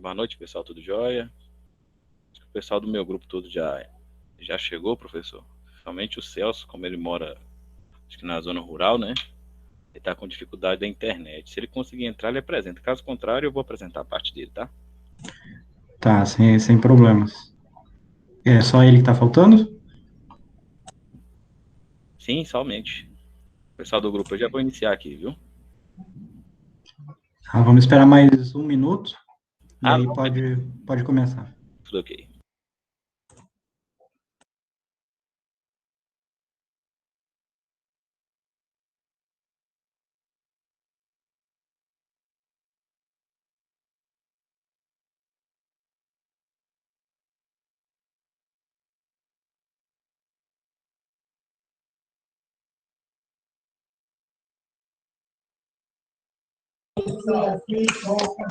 Boa noite, pessoal, tudo jóia? O pessoal do meu grupo todo já chegou, professor? Somente o Celso, como ele mora, acho que na zona rural, né? Ele está com dificuldade da internet. Se ele conseguir entrar, ele apresenta. Caso contrário, eu vou apresentar a parte dele, tá? Tá, sem problemas. É só ele que tá faltando? Sim, somente. Pessoal do grupo, eu já vou iniciar aqui, viu? Ah, vamos esperar mais um minuto e Ah, aí não, beleza. pode começar. Tudo ok.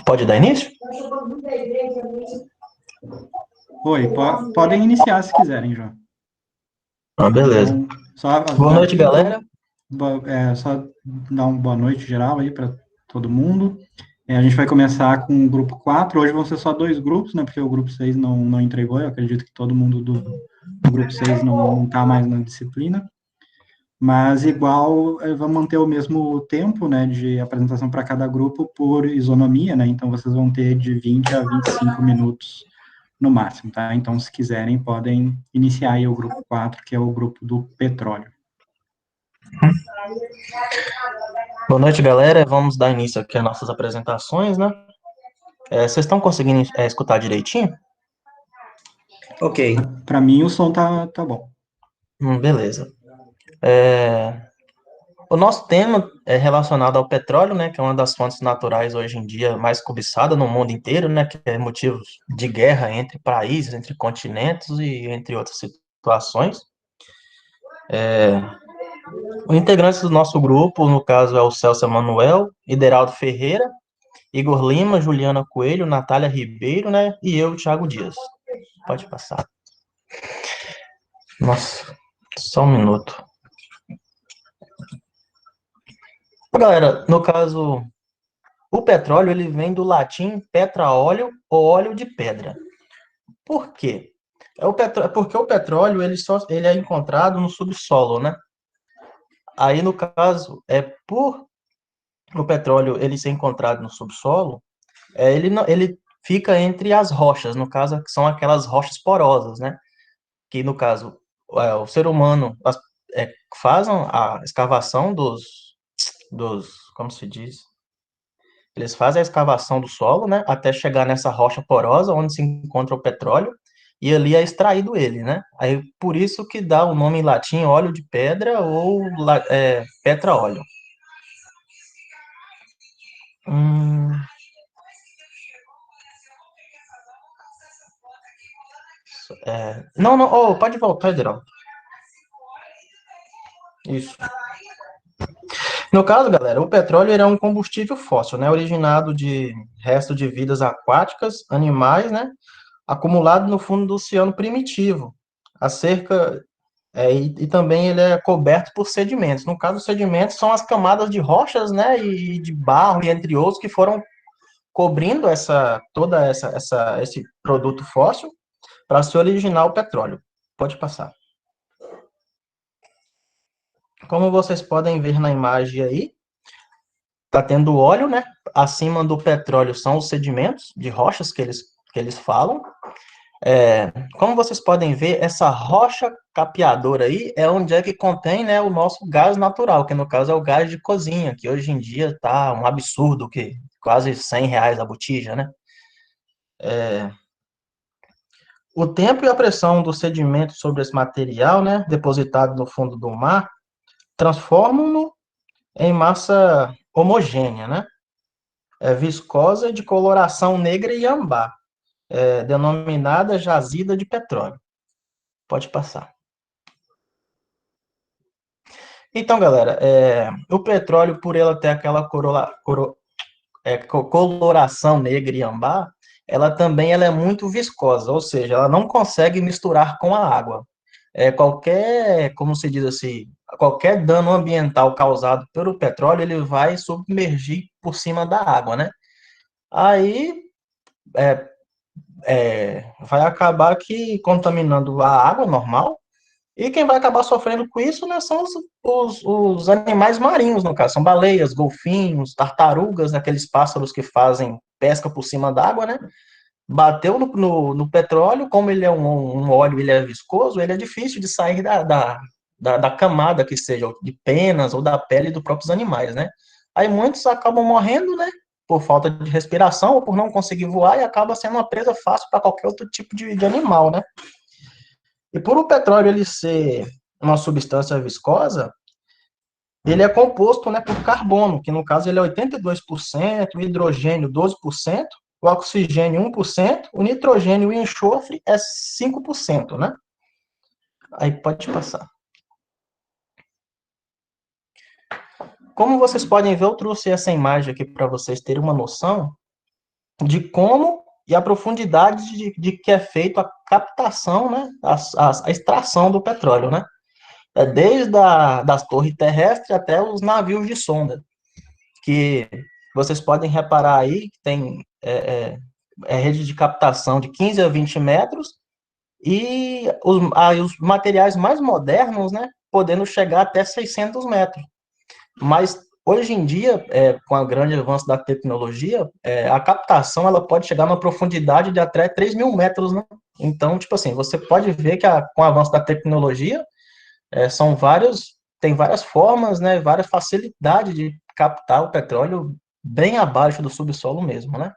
Pode dar início? Oi, podem iniciar se quiserem, já. Ah, beleza. Então, só Boa avisar noite, aqui, então, galera. só dar uma boa noite geral aí para todo mundo. A gente vai começar com o grupo 4. Hoje vão ser só dois grupos, né? Porque o grupo 6 não entregou. Eu acredito que todo mundo do grupo 6 não tá mais na disciplina. Mas igual, vamos manter o mesmo tempo, né, de apresentação para cada grupo por isonomia, né? Então vocês vão ter de 20 a 25 minutos no máximo, tá? Então, se quiserem, podem iniciar aí o grupo 4, que é o grupo do petróleo. Boa noite, galera. Vamos dar início aqui às nossas apresentações, né? Vocês estão conseguindo escutar direitinho? Ok. Para mim, o som tá bom. Beleza. O nosso tema é relacionado ao petróleo, né? Que é uma das fontes naturais hoje em dia mais cobiçada no mundo inteiro, né? Que é motivo de guerra entre países, entre continentes e entre outras situações. Os integrantes do nosso grupo, no caso, é o Celso Emanuel, Ideraldo Ferreira, Igor Lima, Juliana Coelho, Natália Ribeiro, né? E eu, Thiago Dias. Pode passar. Nossa, só um minuto. Galera, no caso, o petróleo ele vem do latim petra-óleo ou óleo de pedra. Por quê? Porque o petróleo ele é encontrado no subsolo, né? Aí, no caso, por o petróleo ele ser encontrado no subsolo, ele fica entre as rochas, no caso, que são aquelas rochas porosas, né? Que, no caso, o ser humano fazem a escavação como se diz? Eles fazem a escavação do solo, né? Até chegar nessa rocha porosa, onde se encontra o petróleo, e ali é extraído ele, né? Aí, por isso que dá o nome em latim óleo de pedra ou petra-óleo. Hum, não, pode voltar, Ederaldo. Isso. No caso, galera, o petróleo ele é um combustível fóssil, né, originado de restos de vidas aquáticas, animais, né, acumulado no fundo do oceano primitivo, e também ele é coberto por sedimentos. No caso, os sedimentos são as camadas de rochas, né, e de barro, e entre outros, que foram cobrindo esse produto fóssil para se originar o petróleo. Pode passar. Como vocês podem ver na imagem aí, tá tendo óleo, né? Acima do petróleo são os sedimentos de rochas que eles falam. Como vocês podem ver, essa rocha capeadora aí é onde é que contém, né, o nosso gás natural, que no caso é o gás de cozinha, que hoje em dia tá um absurdo, que quase R$ 100 a botija, né? O tempo e a pressão do sedimento sobre esse material, né, depositado no fundo do mar, transformam-no em massa homogênea, né? Viscosa de coloração negra e ambar, denominada jazida de petróleo. Pode passar. Então, galera, o petróleo, por ela ter aquela coloração negra e ambar, ela é muito viscosa, ou seja, ela não consegue misturar com a água. Como se diz assim, qualquer dano ambiental causado pelo petróleo, ele vai submergir por cima da água, né? Aí vai acabar que contaminando a água normal, e quem vai acabar sofrendo com isso, né, são os animais marinhos, no caso, são baleias, golfinhos, tartarugas, aqueles pássaros que fazem pesca por cima d'água, né, bateu no petróleo, como ele é um óleo, ele é viscoso, ele é difícil de sair da camada, que seja de penas ou da pele dos próprios animais, né. Aí muitos acabam morrendo, né, por falta de respiração ou por não conseguir voar e acaba sendo uma presa fácil para qualquer outro tipo de animal, né. E por o petróleo ele ser uma substância viscosa, ele é composto, né, por carbono, que no caso ele é 82%, o hidrogênio 12%, o oxigênio 1%, o nitrogênio e o enxofre é 5%, né? Aí pode passar. Como vocês podem ver, eu trouxe essa imagem aqui para vocês terem uma noção de como e a profundidade de que é feito a captação, né, a extração do petróleo, né? Desde das torres terrestres até os navios de sonda, que vocês podem reparar aí que tem rede de captação de 15 a 20 metros e os materiais mais modernos, né, podendo chegar até 600 metros. Mas hoje em dia, com o grande avanço da tecnologia, a captação ela pode chegar numa profundidade de até 3.000 metros, né? Então, tipo assim, você pode ver que com o avanço da tecnologia, tem várias formas, né, várias facilidades de captar o petróleo bem abaixo do subsolo mesmo, né?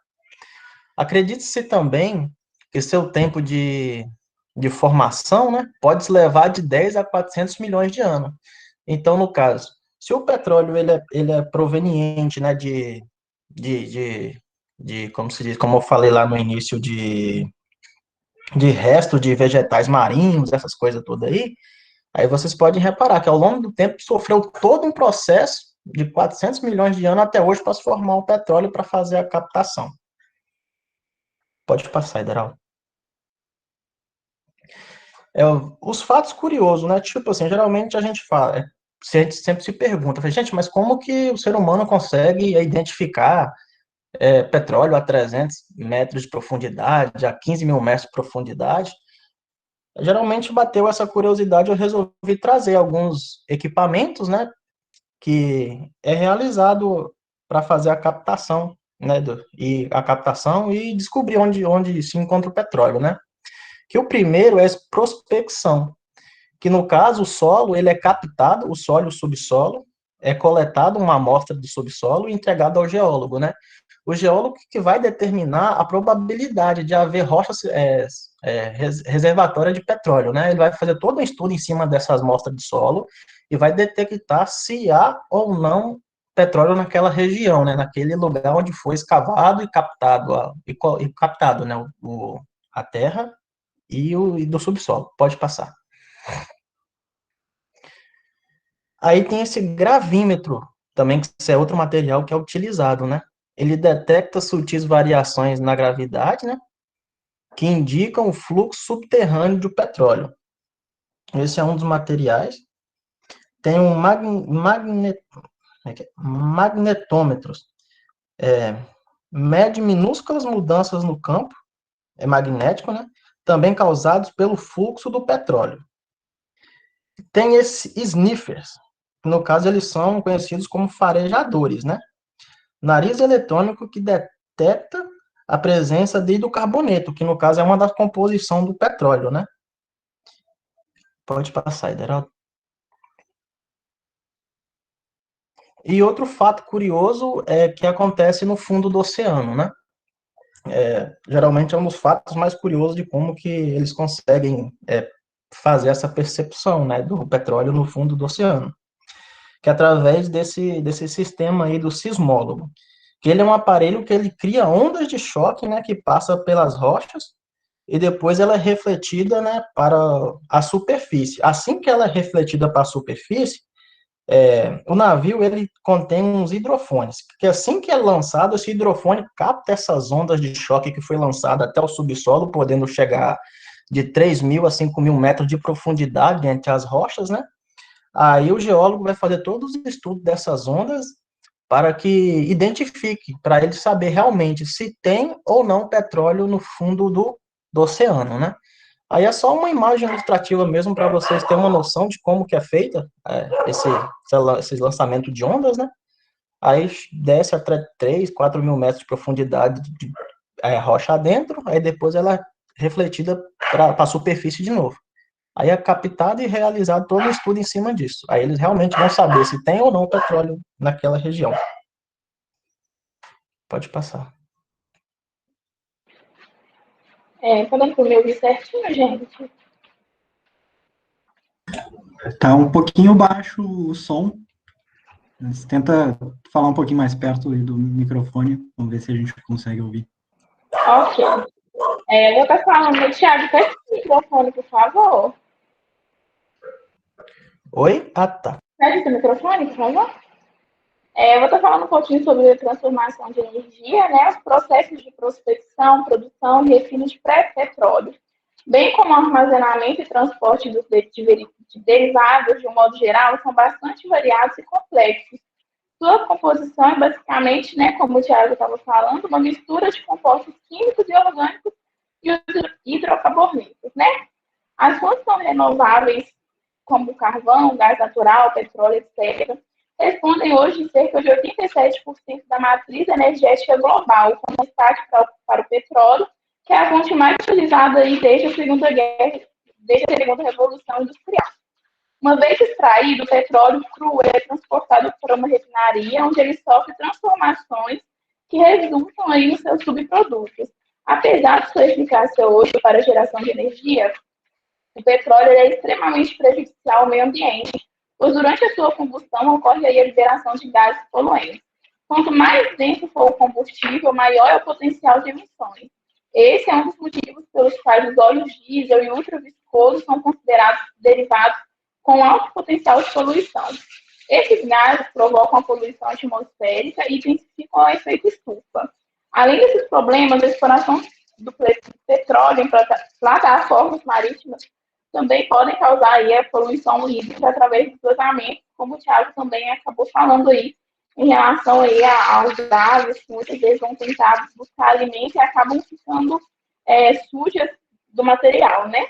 Acredite-se também que seu tempo de formação, né, pode se levar de 10 a 400 milhões de anos. Então, no caso, se o petróleo ele é proveniente, né, como se diz, como eu falei lá no início, de resto de vegetais marinhos, essas coisas todas aí vocês podem reparar que ao longo do tempo sofreu todo um processo de 400 milhões de anos até hoje para se formar o petróleo para fazer a captação. Pode passar, Ederaldo. Os fatos curiosos, né? Tipo assim, geralmente a gente fala, a gente sempre se pergunta, gente, mas como que o ser humano consegue identificar petróleo a 300 metros de profundidade, a 15.000 metros de profundidade? Geralmente bateu essa curiosidade, eu resolvi trazer alguns equipamentos, né, que é realizado para fazer a captação, né, e descobrir onde se encontra o petróleo, né? Que o primeiro é a prospecção, que no caso o solo, ele é captado, o solo e o subsolo, é coletado uma amostra do subsolo e entregado ao geólogo, né? O geólogo que vai determinar a probabilidade de haver rochas reservatória de petróleo, né? Ele vai fazer todo um estudo em cima dessas amostras de solo e vai detectar se há ou não petróleo naquela região, né? Naquele lugar onde foi escavado e captado, captado, né? A terra e do subsolo. Pode passar. Aí tem esse gravímetro também, que é outro material que é utilizado, né? Ele detecta sutis variações na gravidade, né? Que indicam o fluxo subterrâneo de petróleo. Esse é um dos materiais. Tem um magnetômetros. Mede minúsculas mudanças no campo magnético, né? Também causados pelo fluxo do petróleo. Tem esses sniffers. No caso, eles são conhecidos como farejadores, né? Nariz eletrônico que detecta a presença de hidrocarboneto, que no caso é uma das composições do petróleo, né? Pode passar, Ederaldo. E outro fato curioso é que acontece no fundo do oceano, né? Geralmente é um dos fatos mais curiosos de como que eles conseguem fazer essa percepção, né, do petróleo no fundo do oceano, que é através desse sistema aí do sismólogo, que ele é um aparelho que ele cria ondas de choque, né, que passa pelas rochas e depois ela é refletida, né, para a superfície. Assim que ela é refletida para a superfície, o navio ele contém uns hidrofones, que assim que é lançado, esse hidrofone capta essas ondas de choque que foi lançada até o subsolo, podendo chegar de 3.000 a 5.000 metros de profundidade entre as rochas, né? Aí o geólogo vai fazer todos os estudos dessas ondas para que identifique, para ele saber realmente se tem ou não petróleo no fundo do oceano, né? Aí é só uma imagem ilustrativa mesmo para vocês terem uma noção de como que é feita esse lançamento de ondas, né? Aí desce até 3, 4 mil metros de profundidade de rocha dentro, aí depois ela é refletida para a superfície de novo. Aí é captado e realizado todo um estudo em cima disso. Aí eles realmente vão saber se tem ou não petróleo naquela região. Pode passar. Tá dando pra me ouvir certinho, gente? Tá um pouquinho baixo o som. Mas tenta falar um pouquinho mais perto aí do microfone. Vamos ver se a gente consegue ouvir. Ok. Eu vou estar falando, Thiago, fecha o microfone, por favor. Oi? Ah, tá. Fecha o microfone, por favor. Eu vou estar falando um pouquinho sobre a transformação de energia, né, os processos de prospecção, produção e refino de petróleo, bem como o armazenamento e transporte de derivados, de um modo geral, são bastante variados e complexos. Sua composição é basicamente, né, como o Thiago estava falando, uma mistura de compostos químicos e orgânicos e hidrocarbonetos, né? As fontes são renováveis, como carvão, gás natural, petróleo, etc., respondem hoje em cerca de 87% da matriz energética global, com destaque para o petróleo, que é a fonte mais utilizada aí desde desde a segunda Revolução Industrial. Uma vez extraído, o petróleo cru é transportado para uma refinaria, onde ele sofre transformações que resultam aí nos seus subprodutos. Apesar de sua eficácia hoje para a geração de energia, o petróleo é extremamente prejudicial ao meio ambiente, pois durante a sua combustão ocorre aí a liberação de gases poluentes. Quanto mais denso for o combustível, maior é o potencial de emissões. Esse é um dos motivos pelos quais os óleos diesel e ultraviscosos são considerados derivados com alto potencial de poluição. Esses gases provocam a poluição atmosférica e intensificam o efeito estufa. Além desses problemas, a exploração do petróleo em plataformas marítimas também podem causar aí a poluição hídrica através do vazamento, como o Thiago também acabou falando aí, em relação aí aos gases, que muitas vezes vão tentar buscar alimento e acabam ficando sujas do material, né?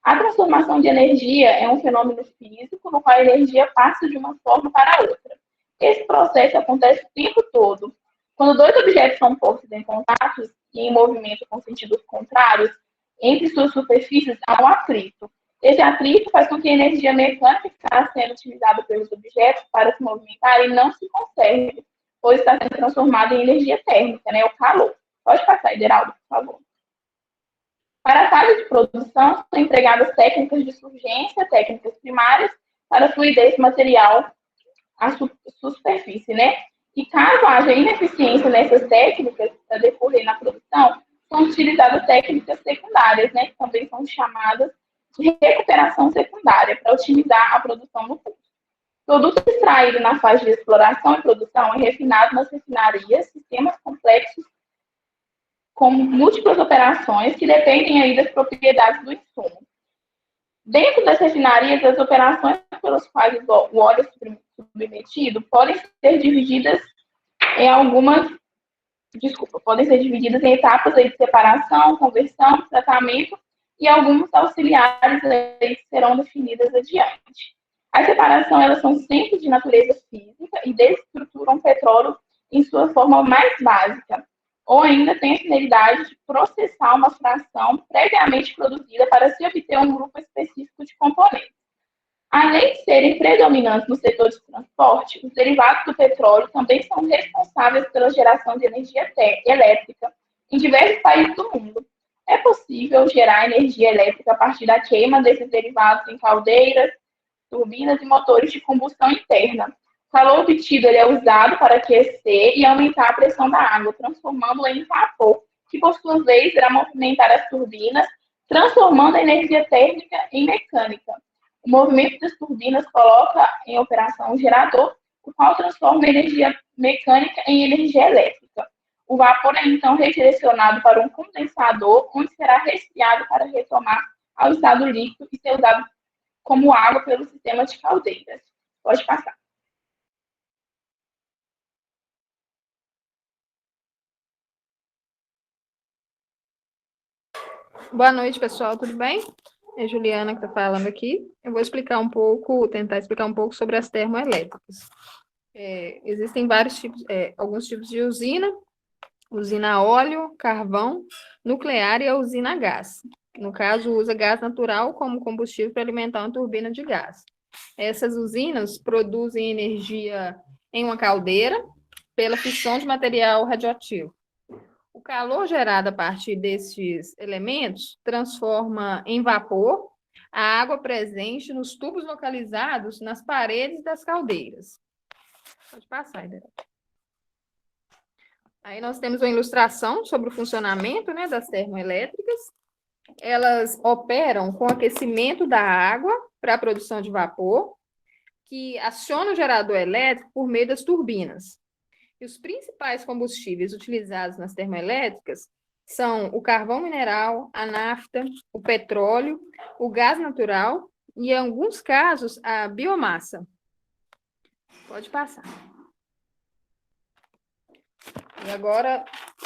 A transformação de energia é um fenômeno físico no qual a energia passa de uma forma para outra. Esse processo acontece o tempo todo. Quando dois objetos são postos em contato e em movimento com sentidos contrários, entre suas superfícies há um atrito. Esse atrito faz com que a energia mecânica que está sendo utilizada pelos objetos para se movimentarem não se conserve, pois está sendo transformada em energia térmica, né, o calor. Pode passar, Ederaldo, por favor. Para a fase de produção, são empregadas técnicas de surgência, técnicas primárias, para a fluidez material à superfície, né? E caso haja ineficiência nessas técnicas para decorrer na produção, são utilizadas técnicas secundárias, né? Que também são chamadas de recuperação secundária, para otimizar a produção no curso. Produto extraído na fase de exploração e produção é refinado nas refinarias, sistemas complexos com múltiplas operações que dependem aí das propriedades do insumo. Dentro das refinarias, as operações pelas quais o óleo é submetido podem ser divididas em etapas aí de separação, conversão, tratamento e alguns auxiliares aí que serão definidas adiante. A separação, elas são sempre de natureza física e desestruturam o petróleo em sua forma mais básica, ou ainda tem a finalidade de processar uma fração previamente produzida para se obter um grupo específico de componentes. Além de serem predominantes no setor de transporte, os derivados do petróleo também são responsáveis pela geração de energia elétrica em diversos países do mundo. É possível gerar energia elétrica a partir da queima desses derivados em caldeiras, turbinas e motores de combustão interna. O calor obtido é usado para aquecer e aumentar a pressão da água, transformando-a em vapor, que por sua vez irá movimentar as turbinas, transformando a energia térmica em mecânica. O movimento das turbinas coloca em operação um gerador, o qual transforma a energia mecânica em energia elétrica. O vapor é então redirecionado para um condensador, onde será resfriado para retomar ao estado líquido e ser usado como água pelo sistema de caldeiras. Pode passar. Boa noite, pessoal, tudo bem? É Juliana que está falando aqui. Eu vou explicar um pouco, tentar explicar um pouco sobre as termoelétricas. Existem vários tipos, alguns tipos de usina a óleo, carvão, nuclear e a usina a gás. No caso, usa gás natural como combustível para alimentar uma turbina de gás. Essas usinas produzem energia em uma caldeira pela fissão de material radioativo. O calor gerado a partir desses elementos transforma em vapor a água presente nos tubos localizados nas paredes das caldeiras. Pode passar, Ida. Aí nós temos uma ilustração sobre o funcionamento, né, das termoelétricas. Elas operam com aquecimento da água para a produção de vapor, que aciona o gerador elétrico por meio das turbinas. E os principais combustíveis utilizados nas termoelétricas são o carvão mineral, a nafta, o petróleo, o gás natural e, em alguns casos, a biomassa. Pode passar. E agora,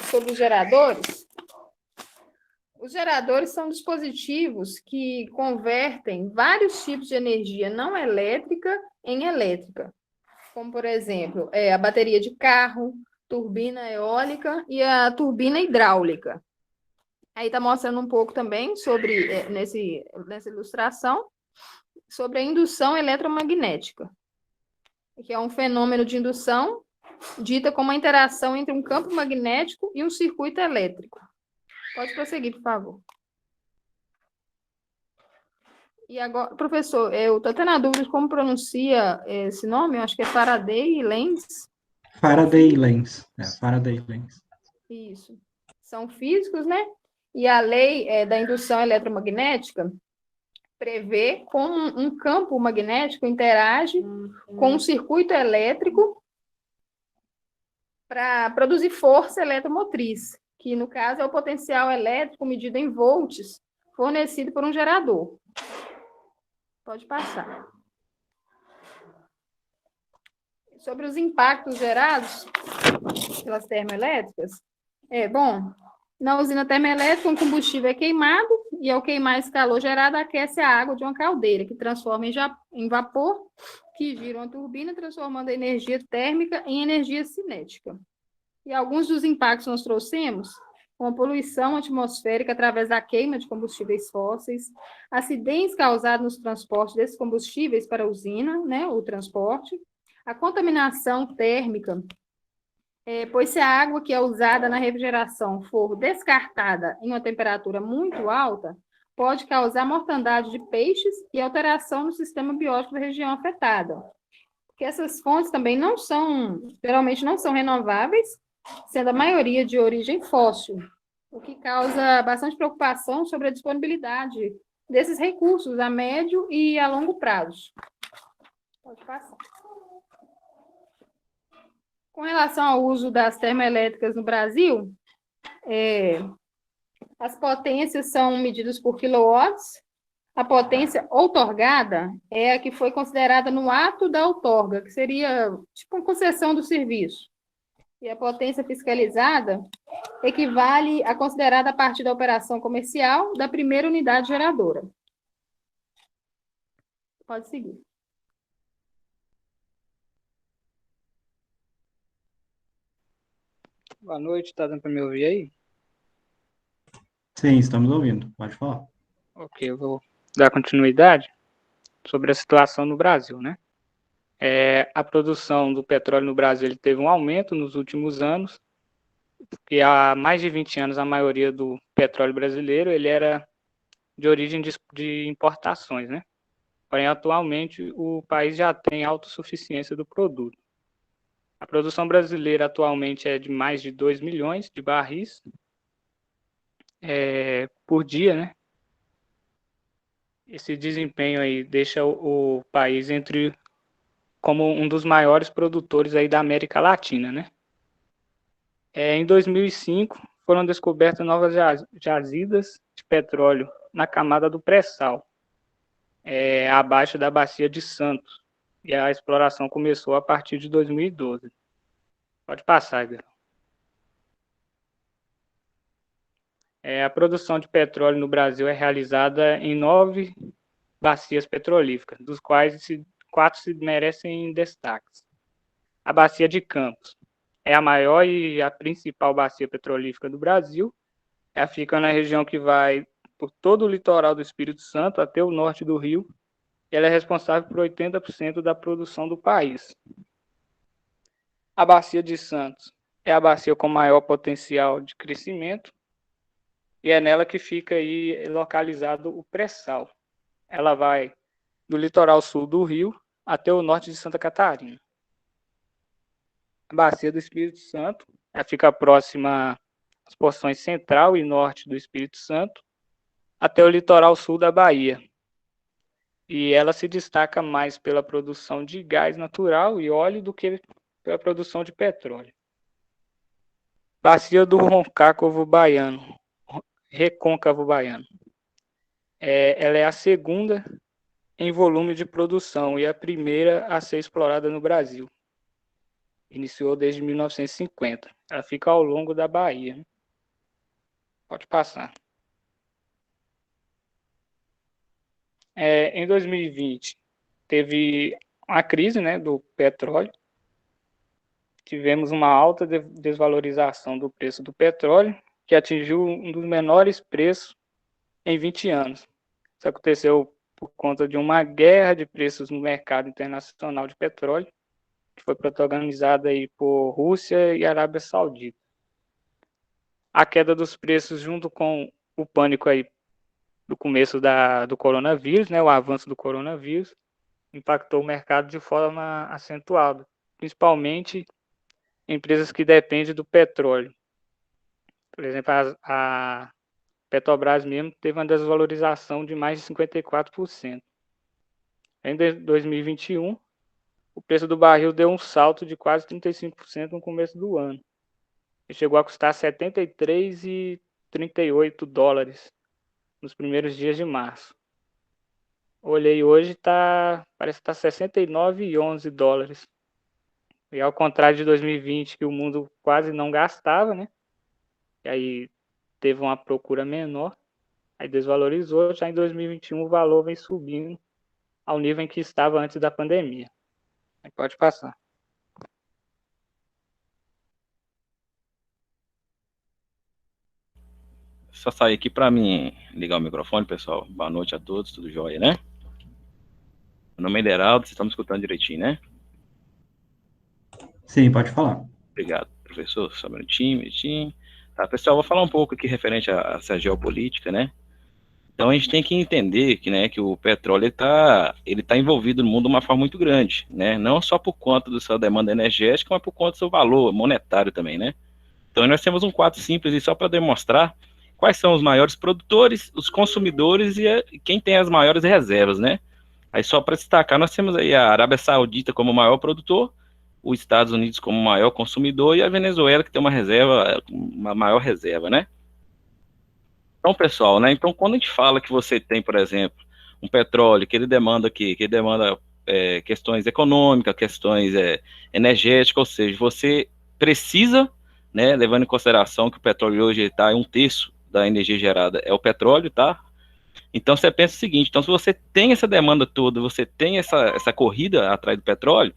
sobre os geradores. Os geradores são dispositivos que convertem vários tipos de energia não elétrica em elétrica, como, por exemplo, a bateria de carro, turbina eólica e a turbina hidráulica. Aí está mostrando um pouco também sobre, nessa ilustração, sobre a indução eletromagnética, que é um fenômeno de indução dita como a interação entre um campo magnético e um circuito elétrico. Pode prosseguir, por favor. E agora, professor, eu estou até na dúvida de como pronuncia esse nome, eu acho que é Faraday-Lenz. Faraday-Lenz. Faraday-Lenz. Isso. São físicos, né? E a lei da indução eletromagnética prevê como um campo magnético interage com um circuito elétrico para produzir força eletromotriz, que no caso é o potencial elétrico medido em volts fornecido por um gerador. Pode passar. Sobre os impactos gerados pelas termoelétricas, na usina termoelétrica, um combustível é queimado e, ao queimar esse calor gerado, aquece a água de uma caldeira, que transforma em vapor, que gira uma turbina, transformando a energia térmica em energia cinética. E alguns dos impactos nós trouxemos, com a poluição atmosférica através da queima de combustíveis fósseis, acidentes causados nos transportes desses combustíveis para a usina, né, o transporte, a contaminação térmica, pois se a água que é usada na refrigeração for descartada em uma temperatura muito alta, pode causar mortandade de peixes e alteração no sistema biótico da região afetada. Porque essas fontes também geralmente não são renováveis, sendo a maioria de origem fóssil, o que causa bastante preocupação sobre a disponibilidade desses recursos a médio e a longo prazo. Pode passar. Com relação ao uso das termoelétricas no Brasil, as potências são medidas por quilowatts. A potência outorgada é a que foi considerada no ato da outorga, que seria tipo uma concessão do serviço. E a potência fiscalizada equivale a considerada a partir da operação comercial da primeira unidade geradora. Pode seguir. Boa noite, tá dando para me ouvir aí? Sim, estamos ouvindo. Pode falar. Ok, eu vou dar continuidade sobre a situação no Brasil, né? A produção do petróleo no Brasil ele teve um aumento nos últimos anos, porque há mais de 20 anos a maioria do petróleo brasileiro ele era de origem de importações, né? Porém, atualmente, o país já tem autossuficiência do produto. A produção brasileira atualmente é de mais de 2 milhões de barris por dia, né? Esse desempenho aí deixa o país como um dos maiores produtores aí da América Latina, né? Em 2005, foram descobertas novas jazidas de petróleo na camada do pré-sal, abaixo da bacia de Santos. E a exploração começou a partir de 2012. Pode passar, Guilherme. A produção de petróleo no Brasil é realizada em 9 bacias petrolíferas, dos quais 4 se merecem destaques. A Bacia de Campos é a maior e a principal bacia petrolífera do Brasil. Ela fica na região que vai por todo o litoral do Espírito Santo até o norte do Rio. Ela é responsável por 80% da produção do país. A Bacia de Santos é a bacia com maior potencial de crescimento e é nela que fica aí localizado o pré-sal. Ela vai do litoral sul do Rio até o norte de Santa Catarina. A Bacia do Espírito Santo, ela fica próxima às porções central e norte do Espírito Santo até o litoral sul da Bahia. E ela se destaca mais pela produção de gás natural e óleo do que pela produção de petróleo. Bacia do Recôncavo Baiano. Ela é a segunda em volume de produção e a primeira a ser explorada no Brasil. Iniciou desde 1950. Ela fica ao longo da Bahia. Pode passar. Em 2020, teve uma crise, né, do petróleo. Tivemos uma alta desvalorização do preço do petróleo, que atingiu um dos menores preços em 20 anos. Isso aconteceu por conta de uma guerra de preços no mercado internacional de petróleo, que foi protagonizada aí por Rússia e Arábia Saudita. A queda dos preços, junto com o pânico aí do começo do coronavírus, né, o avanço do coronavírus, impactou o mercado de forma acentuada, principalmente empresas que dependem do petróleo. Por exemplo, a Petrobras mesmo teve uma desvalorização de mais de 54%. Em 2021, o preço do barril deu um salto de quase 35% no começo do ano. E chegou a custar $73,38 nos primeiros dias de março. Olhei hoje, parece que está $69,11. E ao contrário de 2020, que o mundo quase não gastava, né? E aí teve uma procura menor, aí desvalorizou. Já em 2021 o valor vem subindo ao nível em que estava antes da pandemia. Aí pode passar. Só sair aqui para mim ligar o microfone, pessoal. Boa noite a todos, tudo jóia, né? Meu nome é Ederaldo, vocês estão me escutando direitinho, né? Sim, pode falar. Obrigado, professor. Só um minutinho. Tá, pessoal, vou falar um pouco aqui referente a essa geopolítica, né? Então a gente tem que entender que, né, que o petróleo ele tá envolvido no mundo de uma forma muito grande, né? Não só por conta da sua demanda energética, mas por conta do seu valor monetário também, né? Então nós temos um quadro simples e só para demonstrar quais são os maiores produtores, os consumidores e quem tem as maiores reservas, né? Aí só para destacar, nós temos aí a Arábia Saudita como maior produtor, os Estados Unidos como maior consumidor e a Venezuela que tem uma maior reserva, né? Então, pessoal, né? Então, quando a gente fala que você tem, por exemplo, um petróleo que ele demanda questões econômicas, questões energéticas, ou seja, você precisa, né? Levando em consideração que o petróleo hoje está em 1/3 da energia gerada é o petróleo, tá? Então, você pensa o seguinte: então, se você tem essa demanda toda, você tem essa corrida atrás do petróleo,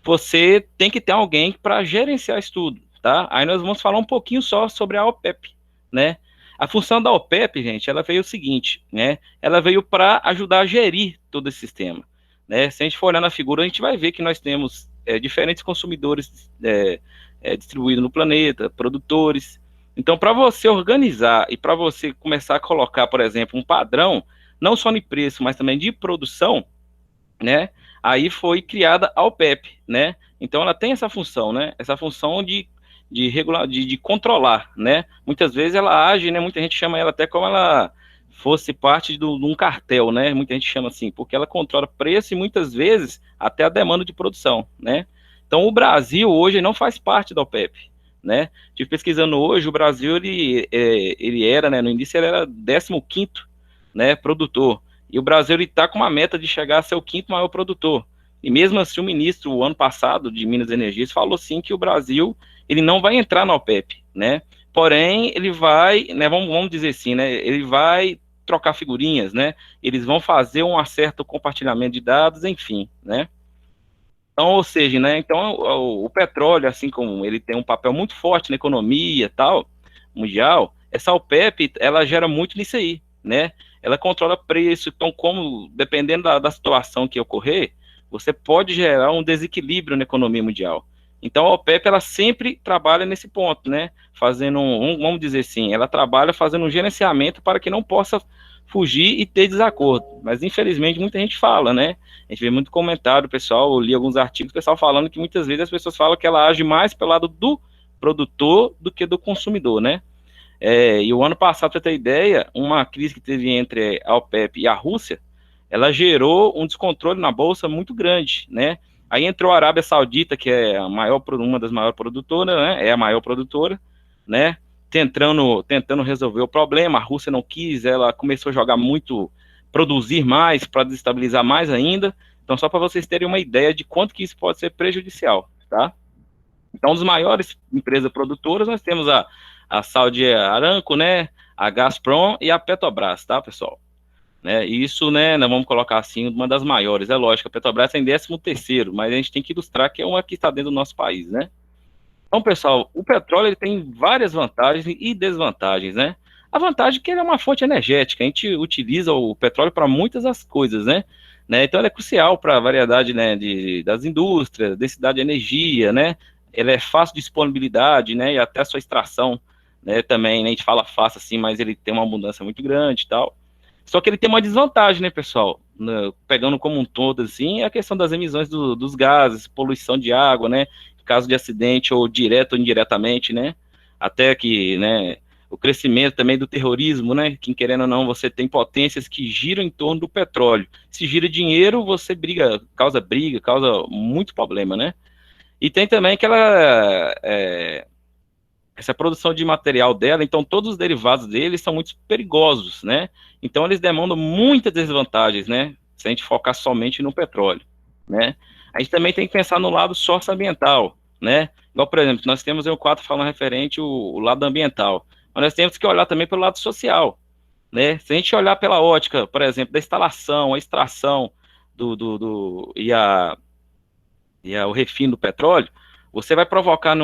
você tem que ter alguém para gerenciar isso tudo, tá? Aí nós vamos falar um pouquinho só sobre a OPEP, né? A função da OPEP, gente, ela veio o seguinte, né? Ela veio para ajudar a gerir todo esse sistema, né? Se a gente for olhar na figura, a gente vai ver que nós temos diferentes consumidores distribuídos no planeta, produtores. Então, para você organizar e para você começar a colocar, por exemplo, um padrão, não só de preço, mas também de produção, né? Aí foi criada a OPEP, né? Então ela tem essa função, né? Essa função de controlar, né? Muitas vezes ela age, né? Muita gente chama ela até como ela fosse parte de um cartel, né? Muita gente chama assim, porque ela controla preço e muitas vezes até a demanda de produção, né? Então o Brasil hoje não faz parte da OPEP, né? Estive pesquisando hoje, o Brasil ele era, né? No início ele era 15º, né? Produtor. E o Brasil está com uma meta de chegar a ser o 5º maior produtor. E mesmo assim, o ministro, o ano passado, de Minas e Energias, falou sim que o Brasil ele não vai entrar na OPEP, né? porém, ele vai, né, vamos dizer assim, né, ele vai trocar figurinhas, né, eles vão fazer um certo compartilhamento de dados, enfim, né. Então, ou seja, né, então o petróleo, assim como ele tem um papel muito forte na economia tal, mundial, essa OPEP, ela gera muito nisso aí, né? Ela controla preço, então como, dependendo da situação que ocorrer, você pode gerar um desequilíbrio na economia mundial. Então a OPEP, ela sempre trabalha nesse ponto, né? Fazendo vamos dizer assim, ela trabalha fazendo um gerenciamento para que não possa fugir e ter desacordo. Mas infelizmente muita gente fala, né? A gente vê muito comentário, pessoal, eu li alguns artigos, pessoal falando que muitas vezes as pessoas falam que ela age mais pelo lado do produtor do que do consumidor, né? E o ano passado, para ter ideia, uma crise que teve entre a OPEP e a Rússia, ela gerou um descontrole na bolsa muito grande, né? Aí entrou a Arábia Saudita, que é uma das maiores produtoras, né? É a maior produtora, né? Tentando resolver o problema. A Rússia não quis, ela começou a jogar muito, produzir mais para desestabilizar mais ainda. Então, só para vocês terem uma ideia de quanto que isso pode ser prejudicial, tá? Então, dos maiores empresas produtoras, nós temos a Saudi Aramco, né, a Gazprom e a Petrobras, tá, pessoal? Né, e isso, né, nós vamos colocar assim, uma das maiores, é lógico, a Petrobras tem 13º, mas a gente tem que ilustrar que é uma que está dentro do nosso país, né? Então, pessoal, o petróleo ele tem várias vantagens e desvantagens, né? A vantagem é que ele é uma fonte energética, a gente utiliza o petróleo para muitas das coisas, né? Então, ele é crucial para a variedade, né, das indústrias, densidade de energia, né? Ele é fácil de disponibilidade, né? E até a sua extração, né? Também, né, a gente fala fácil assim, mas ele tem uma abundância muito grande e tal. Só que ele tem uma desvantagem, né, pessoal? Pegando como um todo, assim, é a questão das emissões dos gases, poluição de água, né? Caso de acidente ou direto ou indiretamente, né? Até que, né, o crescimento também do terrorismo, né? Que querendo ou não, você tem potências que giram em torno do petróleo. Se gira dinheiro, você causa muito problema, né? E tem também essa produção de material dela, então todos os derivados dele são muito perigosos, né? Então eles demandam muitas desvantagens, né? Se a gente focar somente no petróleo, né? A gente também tem que pensar no lado socioambiental, né? Igual, por exemplo, nós temos o 4 falando referente o lado ambiental, mas nós temos que olhar também pelo lado social, né? Se a gente olhar pela ótica, por exemplo, da instalação, a extração o refino do petróleo, você vai provocar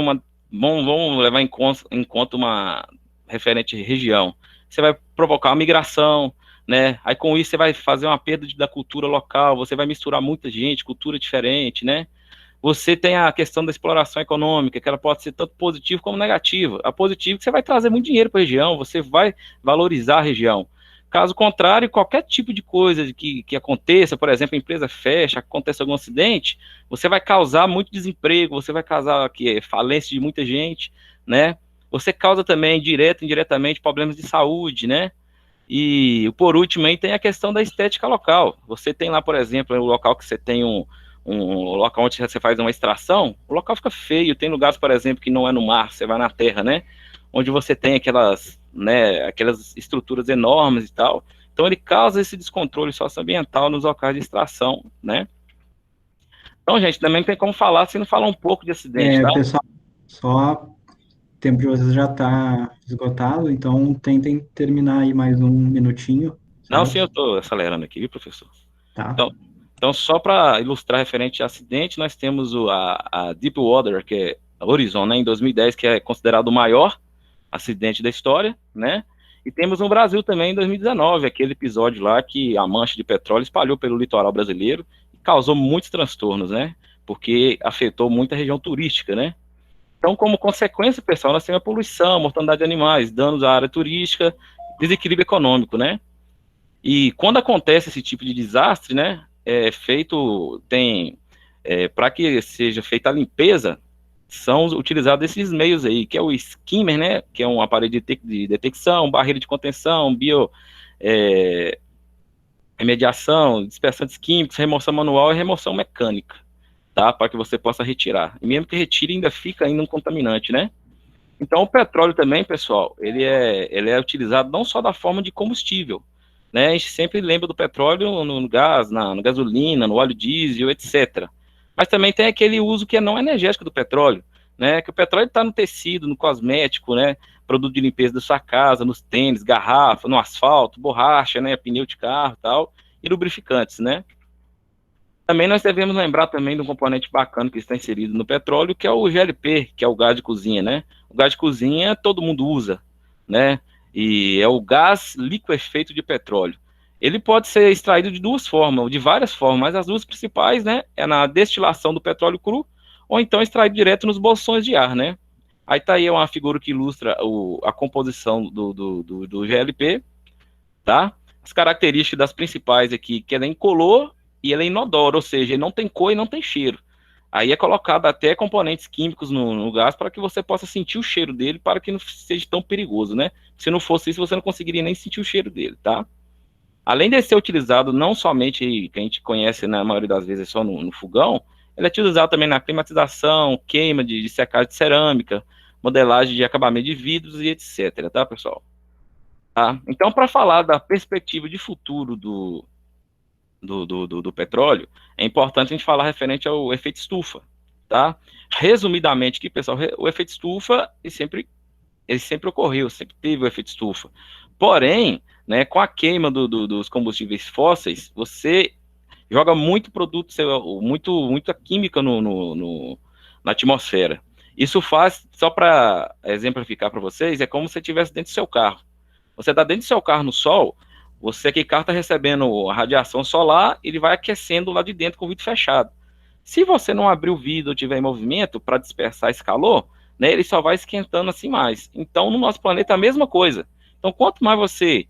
vamos levar em conta uma referente região, você vai provocar uma migração, né? Aí com isso você vai fazer uma perda da cultura local, você vai misturar muita gente, cultura diferente, né? Você tem a questão da exploração econômica, que ela pode ser tanto positiva como negativa. A positiva é que você vai trazer muito dinheiro para a região, você vai valorizar a região. Caso contrário, qualquer tipo de coisa que aconteça, por exemplo, a empresa fecha, acontece algum acidente, você vai causar muito desemprego, você vai causar falência de muita gente, né? Você causa também, direto e indiretamente, problemas de saúde, né? E, por último, aí tem a questão da estética local. Você tem lá, por exemplo, o local que você tem um local onde você faz uma extração, o local fica feio. Tem lugares, por exemplo, que não é no mar, você vai na terra, né? Onde você tem aquelas estruturas enormes e tal. Então ele causa esse descontrole socioambiental nos locais de extração, né? Então, gente, também tem como falar, se não falar um pouco de acidente, tá? Pessoal, só o tempo de vocês já está esgotado, então tentem terminar aí mais um minutinho. Certo? Não, sim, eu estou acelerando aqui, viu, professor? Tá. Então, só para ilustrar referente a acidente, nós temos a Deepwater, que é a Horizon, né, em 2010, que é considerado o maior acidente da história, né? E temos no Brasil também em 2019, aquele episódio lá que a mancha de petróleo espalhou pelo litoral brasileiro e causou muitos transtornos, né? Porque afetou muita região turística, né? Então, como consequência, pessoal, nós temos a poluição, mortandade de animais, danos à área turística, desequilíbrio econômico, né? E quando acontece esse tipo de desastre, né? Para que seja feita a limpeza, são utilizados esses meios aí, que é o skimmer, né, que é um aparelho de detecção, barreira de contenção, remediação, dispersantes químicos, remoção manual e remoção mecânica, tá, para que você possa retirar. E mesmo que retire, ainda fica um contaminante, né. Então, o petróleo também, pessoal, ele é utilizado não só da forma de combustível, né, a gente sempre lembra do petróleo no gás, na gasolina, no óleo diesel, etc., mas também tem aquele uso que é não energético do petróleo, né? Que o petróleo está no tecido, no cosmético, né? produto de limpeza da sua casa, nos tênis, garrafa, no asfalto, borracha, né, pneu de carro e tal, e lubrificantes, né. Também nós devemos lembrar também de um componente bacana que está inserido no petróleo, que é o GLP, que é o gás de cozinha, né. O gás de cozinha todo mundo usa, né, e é o gás liquefeito de petróleo. Ele pode ser extraído de duas formas, ou de várias formas, mas as duas principais, né, é na destilação do petróleo cru, ou então extraído direto nos bolsões de ar, né. Aí tá aí uma figura que ilustra a composição do GLP, tá? As características das principais aqui, que ele é incolor e ele é inodoro, ou seja, ele não tem cor e não tem cheiro. Aí é colocado até componentes químicos no gás para que você possa sentir o cheiro dele, para que não seja tão perigoso, né? Se não fosse isso, você não conseguiria nem sentir o cheiro dele, tá? Além de ser utilizado não somente, que a gente conhece na maioria das vezes só no fogão, ele é utilizado também na climatização, queima de secagem de cerâmica, modelagem de acabamento de vidros e etc, tá, pessoal? Tá? Então, para falar da perspectiva de futuro do petróleo, é importante a gente falar referente ao efeito estufa, tá? Resumidamente aqui, pessoal, o efeito estufa, ele sempre ocorreu, sempre teve o efeito estufa. Porém, né, com a queima dos combustíveis fósseis, você joga muito produto, muita química na atmosfera. Isso faz, só para exemplificar para vocês, é como se você estivesse dentro do seu carro. Você está dentro do seu carro no sol, você que carro está recebendo a radiação solar, ele vai aquecendo lá de dentro com o vidro fechado. Se você não abrir o vidro ou tiver em movimento para dispersar esse calor, né, ele só vai esquentando assim mais. Então, no nosso planeta, a mesma coisa. Então, quanto mais você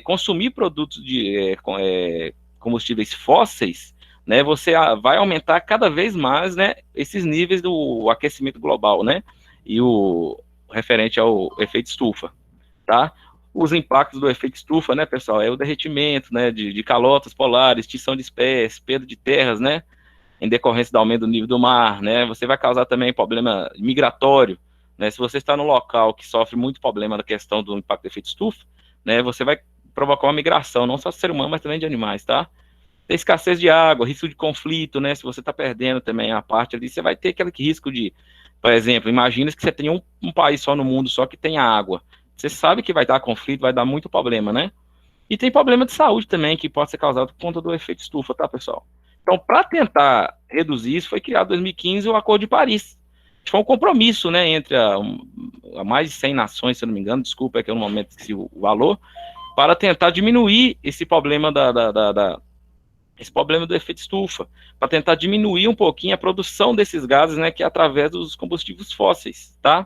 consumir produtos de combustíveis fósseis, né, você vai aumentar cada vez mais, né, esses níveis do aquecimento global, né, e o referente ao efeito estufa, tá? Os impactos do efeito estufa, né, pessoal, é o derretimento, né, de calotas polares, extinção de espécies, perda de terras, né, em decorrência do aumento do nível do mar, né, você vai causar também problema migratório, né, se você está num local que sofre muito problema na questão do impacto do efeito estufa, né, você vai provocar uma migração, não só do ser humano, mas também de animais, tá? Tem escassez de água, risco de conflito, né? Se você está perdendo também a parte ali, você vai ter aquele risco de, por exemplo, imagina que você tem um país só no mundo, só que tem água. Você sabe que vai dar conflito, vai dar muito problema, né? E tem problema de saúde também, que pode ser causado por conta do efeito estufa, tá, pessoal? Então, para tentar reduzir isso, foi criado em 2015 o Acordo de Paris. Foi um compromisso, né, entre a mais de 100 nações, se eu não me engano, desculpa, é que eu no momento esqueci o valor, para tentar diminuir esse problema esse problema do efeito estufa, para tentar diminuir um pouquinho a produção desses gases, né, que é através dos combustíveis fósseis, tá?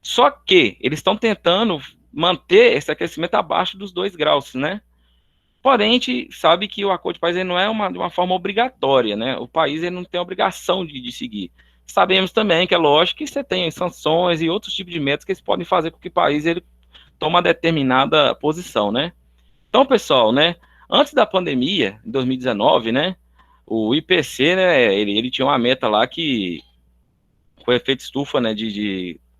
Só que eles estão tentando manter esse aquecimento abaixo dos 2 graus, né? Porém, a gente sabe que o Acordo de Paris não é de uma forma obrigatória, né? O país ele não tem obrigação de seguir. Sabemos também que é lógico que você tem sanções e outros tipos de metas que eles podem fazer com que o país ele tome uma determinada posição, né? Então, pessoal, né, antes da pandemia, em 2019, né, o IPC, né, ele tinha uma meta lá que, com o efeito estufa, né,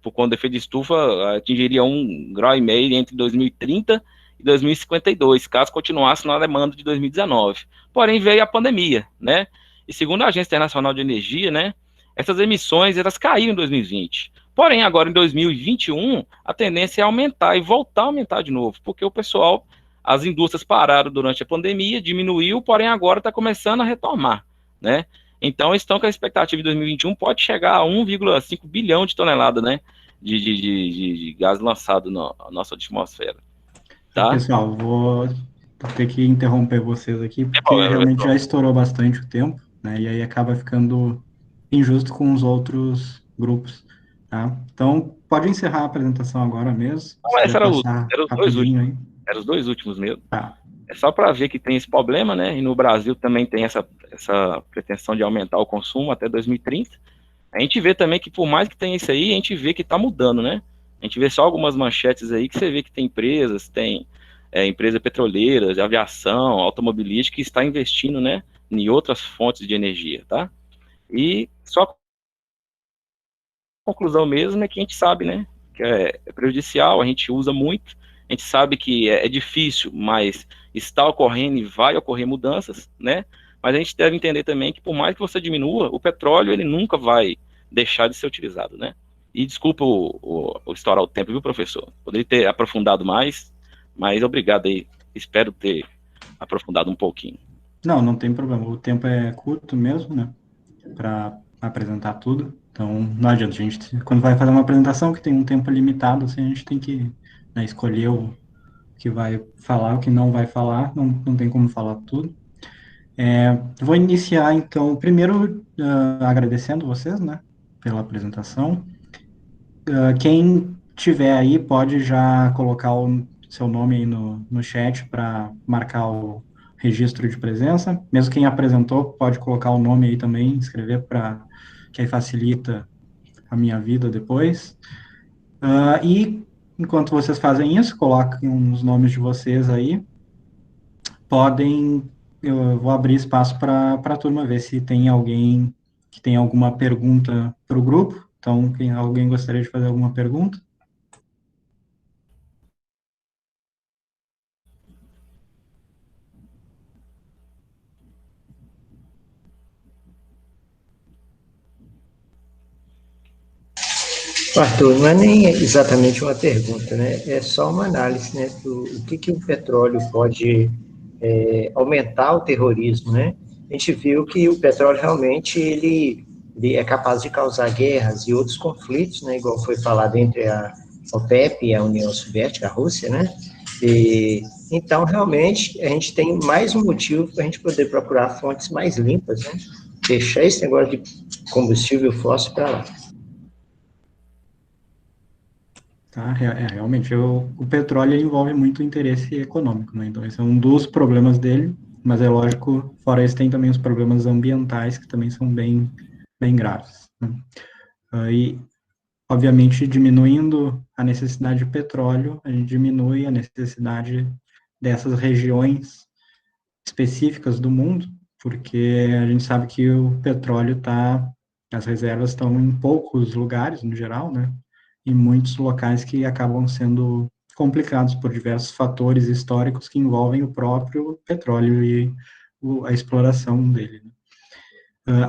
por conta do efeito estufa, atingiria 1,5 grau entre 2030 e 2052, caso continuasse na demanda de 2019. Porém, veio a pandemia, né, e segundo a Agência Internacional de Energia, né, essas emissões, elas caíram em 2020. Porém, agora em 2021, a tendência é aumentar e voltar a aumentar de novo, porque o pessoal, as indústrias pararam durante a pandemia, diminuiu, porém agora está começando a retomar, né? Então, estão com a expectativa de 2021 pode chegar a 1,5 bilhão de toneladas, né, de gás lançado na nossa atmosfera, tá? Pessoal, vou ter que interromper vocês aqui, porque realmente já estourou bastante o tempo, né, e aí acaba ficando injusto com os outros grupos, tá? Então, pode encerrar a apresentação agora mesmo. Não, esse era os 2 últimos. Aí. Eram os 2 últimos mesmo. Tá. É só para ver que tem esse problema, né? E no Brasil também tem essa pretensão de aumentar o consumo até 2030. A gente vê também que, por mais que tenha isso aí, a gente vê que está mudando, né? A gente vê só algumas manchetes aí que você vê que tem empresas, tem empresa petroleira, de aviação, automobilística, que está investindo, né, em outras fontes de energia, tá? E só a conclusão mesmo é que a gente sabe, né, que é prejudicial, a gente usa muito, a gente sabe que é difícil, mas está ocorrendo e vai ocorrer mudanças, né, mas a gente deve entender também que por mais que você diminua, o petróleo ele nunca vai deixar de ser utilizado, né, E desculpa o estourar o tempo, viu, professor? Poderia ter aprofundado mais, mas obrigado aí. Espero ter aprofundado um pouquinho. Não, não tem problema. O tempo é curto mesmo, né? Para apresentar tudo. Então, não adianta. A gente, quando vai fazer uma apresentação que tem um tempo limitado, assim, a gente tem que, né, escolher o que vai falar, o que não vai falar. Não tem como falar tudo. Vou iniciar, então, primeiro agradecendo vocês, né, pela apresentação. Quem tiver aí pode já colocar o seu nome aí no chat para marcar o registro de presença. Mesmo quem apresentou pode colocar o nome aí também, escrever para que aí facilita a minha vida depois. E enquanto vocês fazem isso, coloquem os nomes de vocês aí. Eu vou abrir espaço para a turma ver se tem alguém que tem alguma pergunta para o grupo. Então, alguém gostaria de fazer alguma pergunta? Arthur, não é nem exatamente uma pergunta, né? É só uma análise, né? O que o petróleo pode aumentar o terrorismo, né? A gente viu que o petróleo realmente ele é capaz de causar guerras e outros conflitos, né? Igual foi falado entre a OPEP e a União Soviética, a Rússia, né? Então, realmente, a gente tem mais um motivo para a gente poder procurar fontes mais limpas, né? Deixar esse negócio de combustível fóssil para lá. Tá, realmente, o petróleo ele envolve muito interesse econômico, né? Então, esse é um dos problemas dele, mas é lógico, fora isso, tem também os problemas ambientais, que também são bem graves, né? E, obviamente, diminuindo a necessidade de petróleo, a gente diminui a necessidade dessas regiões específicas do mundo, porque a gente sabe que o petróleo as reservas estão em poucos lugares, no geral, né? Em muitos locais que acabam sendo complicados por diversos fatores históricos que envolvem o próprio petróleo e a exploração dele, né?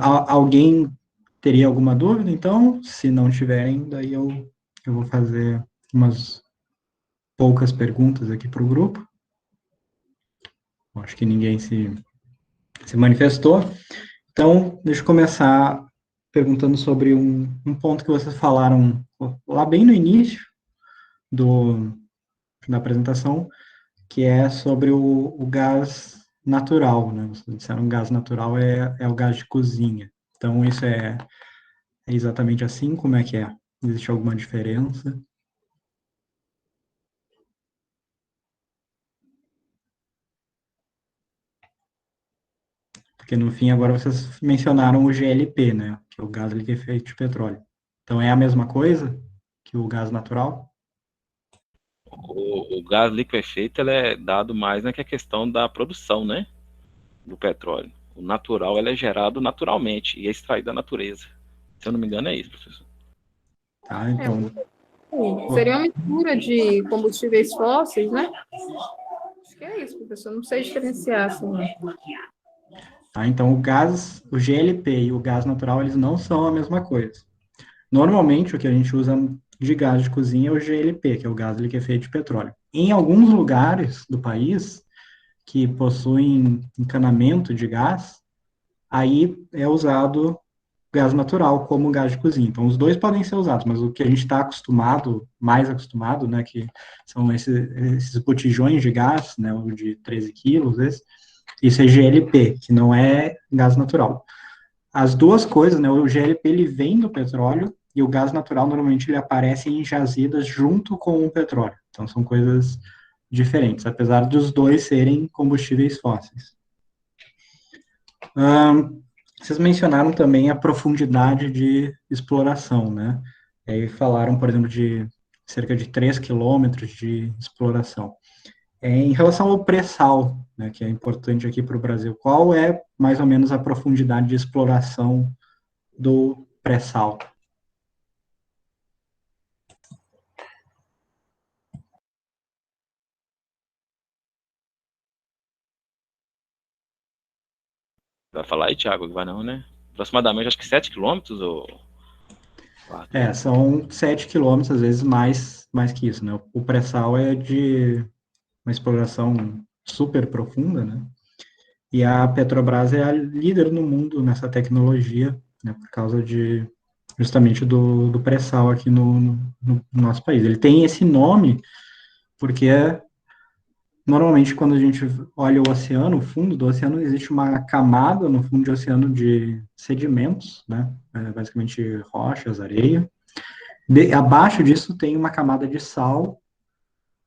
Alguém teria alguma dúvida? Então, se não tiverem, daí eu vou fazer umas poucas perguntas aqui para o grupo. Acho que ninguém se manifestou. Então, deixa eu começar perguntando sobre um ponto que vocês falaram lá bem no início da apresentação, que é sobre o gás natural, né? Vocês disseram que o gás natural é o gás de cozinha. Então, isso é exatamente assim? Como é que é? Existe alguma diferença? Porque, no fim, agora vocês mencionaram o GLP, né? Que é o gás liquefeito de petróleo. Então, é a mesma coisa que o gás natural? O gás liquefeito ele é dado mais na questão da produção, né, do petróleo. O natural ele é gerado naturalmente e é extraído da natureza. Se eu não me engano, é isso, professor. Tá, então... Seria uma mistura de combustíveis fósseis, né? Acho que é isso, professor. Não sei diferenciar, assim. Tá, então, o GLP e o gás natural, eles não são a mesma coisa. Normalmente, o que a gente usa de gás de cozinha é o GLP, que é o gás liquefeito de petróleo. Em alguns lugares do país que possuem encanamento de gás, aí é usado gás natural como gás de cozinha. Então, os dois podem ser usados, mas o que a gente está mais acostumado, né, que são esses botijões de gás, né, o de 13 quilos, isso é GLP, que não é gás natural. As duas coisas, né, o GLP ele vem do petróleo e o gás natural normalmente ele aparece em jazidas junto com o petróleo. Então são coisas diferentes, apesar dos dois serem combustíveis fósseis. Vocês mencionaram também a profundidade de exploração, né? E aí falaram, por exemplo, de cerca de 3 quilômetros de exploração. Em relação ao pré-sal, né, que é importante aqui para o Brasil, qual é mais ou menos a profundidade de exploração do pré-sal? Vai falar aí, Thiago, que vai não, né? Aproximadamente, acho que 7 quilômetros, ou... São 7 quilômetros, às vezes mais que isso, né? O pré-sal é de uma exploração super profunda, né? E a Petrobras é a líder no mundo nessa tecnologia, né? Por causa justamente do pré-sal aqui no nosso país. Ele tem esse nome porque normalmente quando a gente olha o oceano, o fundo do oceano, existe uma camada no fundo do oceano de sedimentos, né? Basicamente rochas, areia. Abaixo disso tem uma camada de sal,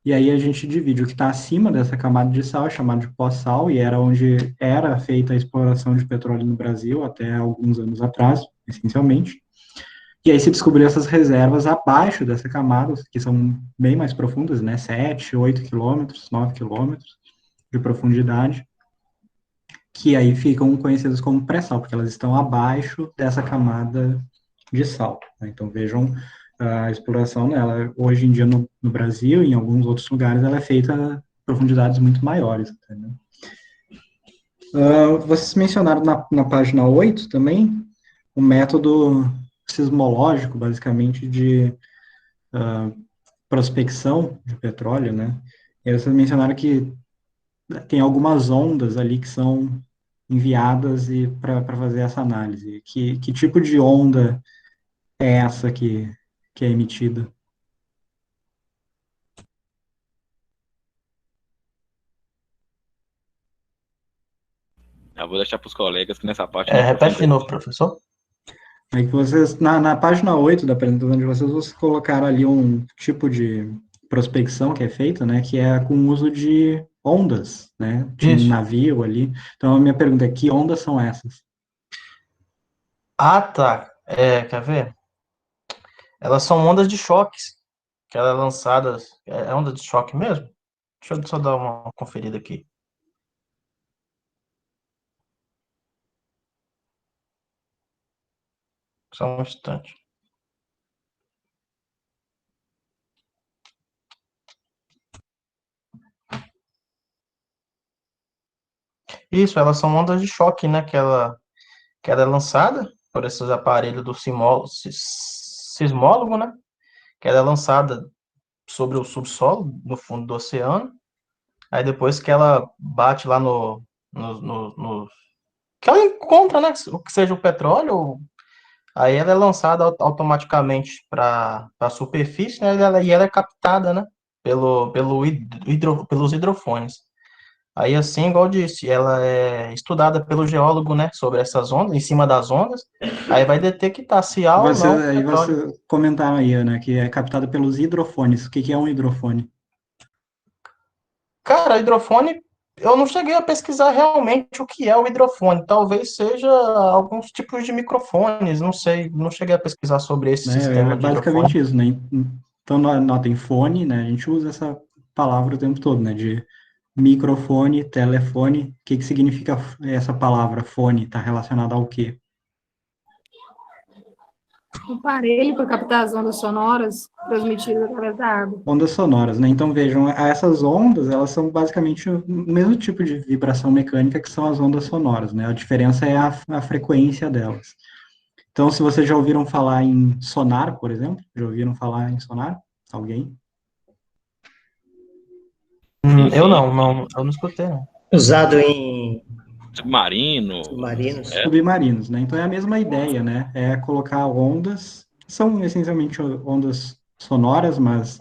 e aí a gente divide o que está acima dessa camada de sal, é chamado de pós-sal, e era onde era feita a exploração de petróleo no Brasil até alguns anos atrás, essencialmente. E aí se descobriu essas reservas abaixo dessa camada, que são bem mais profundas, né? 7, 8 quilômetros, 9 quilômetros de profundidade, que aí ficam conhecidas como pré-sal, porque elas estão abaixo dessa camada de sal, né? Então vejam a exploração dela. Hoje em dia no Brasil e em alguns outros lugares ela é feita a profundidades muito maiores. Entendeu? Vocês mencionaram na página 8 também o método sismológico, basicamente, de prospecção de petróleo, né? E aí vocês mencionaram que tem algumas ondas ali que são enviadas para fazer essa análise. Que tipo de onda é essa que é emitida? Eu vou deixar para os colegas que nessa parte eu não Repete de aprofundei. novo, professor. Aí que vocês, na página 8 da apresentação de vocês colocaram ali um tipo de prospecção que é feita, né, que é com o uso de ondas, né, de um Isso. navio ali. Então, a minha pergunta é, que ondas são essas? Ah, tá. Quer ver? Elas são ondas de choques, que elas lançadas. É onda de choque mesmo? Deixa eu só dar uma conferida aqui. Só um instante. Isso, elas são ondas de choque, né? Que ela é lançada por esses aparelhos do sismólogo, né? Que ela é lançada sobre o subsolo, no fundo do oceano. Aí depois que ela bate lá que ela encontra, né? O que seja o petróleo, aí ela é lançada automaticamente para a superfície, né? E ela é captada, né? Pelos hidrofones. Aí, assim, igual eu disse, ela é estudada pelo geólogo, né? Sobre essas ondas, em cima das ondas. Aí vai detectar se há ou não petróleo. Você comentaram aí, né, que é captada pelos hidrofones. O que é um hidrofone? Cara, hidrofone, eu não cheguei a pesquisar realmente o que é o hidrofone. Talvez seja alguns tipos de microfones, não sei, não cheguei a pesquisar sobre esse Né, é sistema de hidrofone. basicamente isso, né? Então, notem fone, né? A gente usa essa palavra o tempo todo, né? De microfone, telefone. O que significa essa palavra fone? Está relacionada ao quê? Um aparelho para captar as ondas sonoras transmitidas através da água. Ondas sonoras, né? Então, vejam, essas ondas, elas são basicamente o mesmo tipo de vibração mecânica que são as ondas sonoras, né? A diferença é a frequência delas. Então, se vocês já ouviram falar em sonar, por exemplo, já ouviram falar em sonar? Alguém? Sim, Eu sim. eu não escutei, não. Usado em Submarino. submarinos. Submarinos, né? Então é a mesma ideia, né? É colocar ondas, são essencialmente ondas sonoras, mas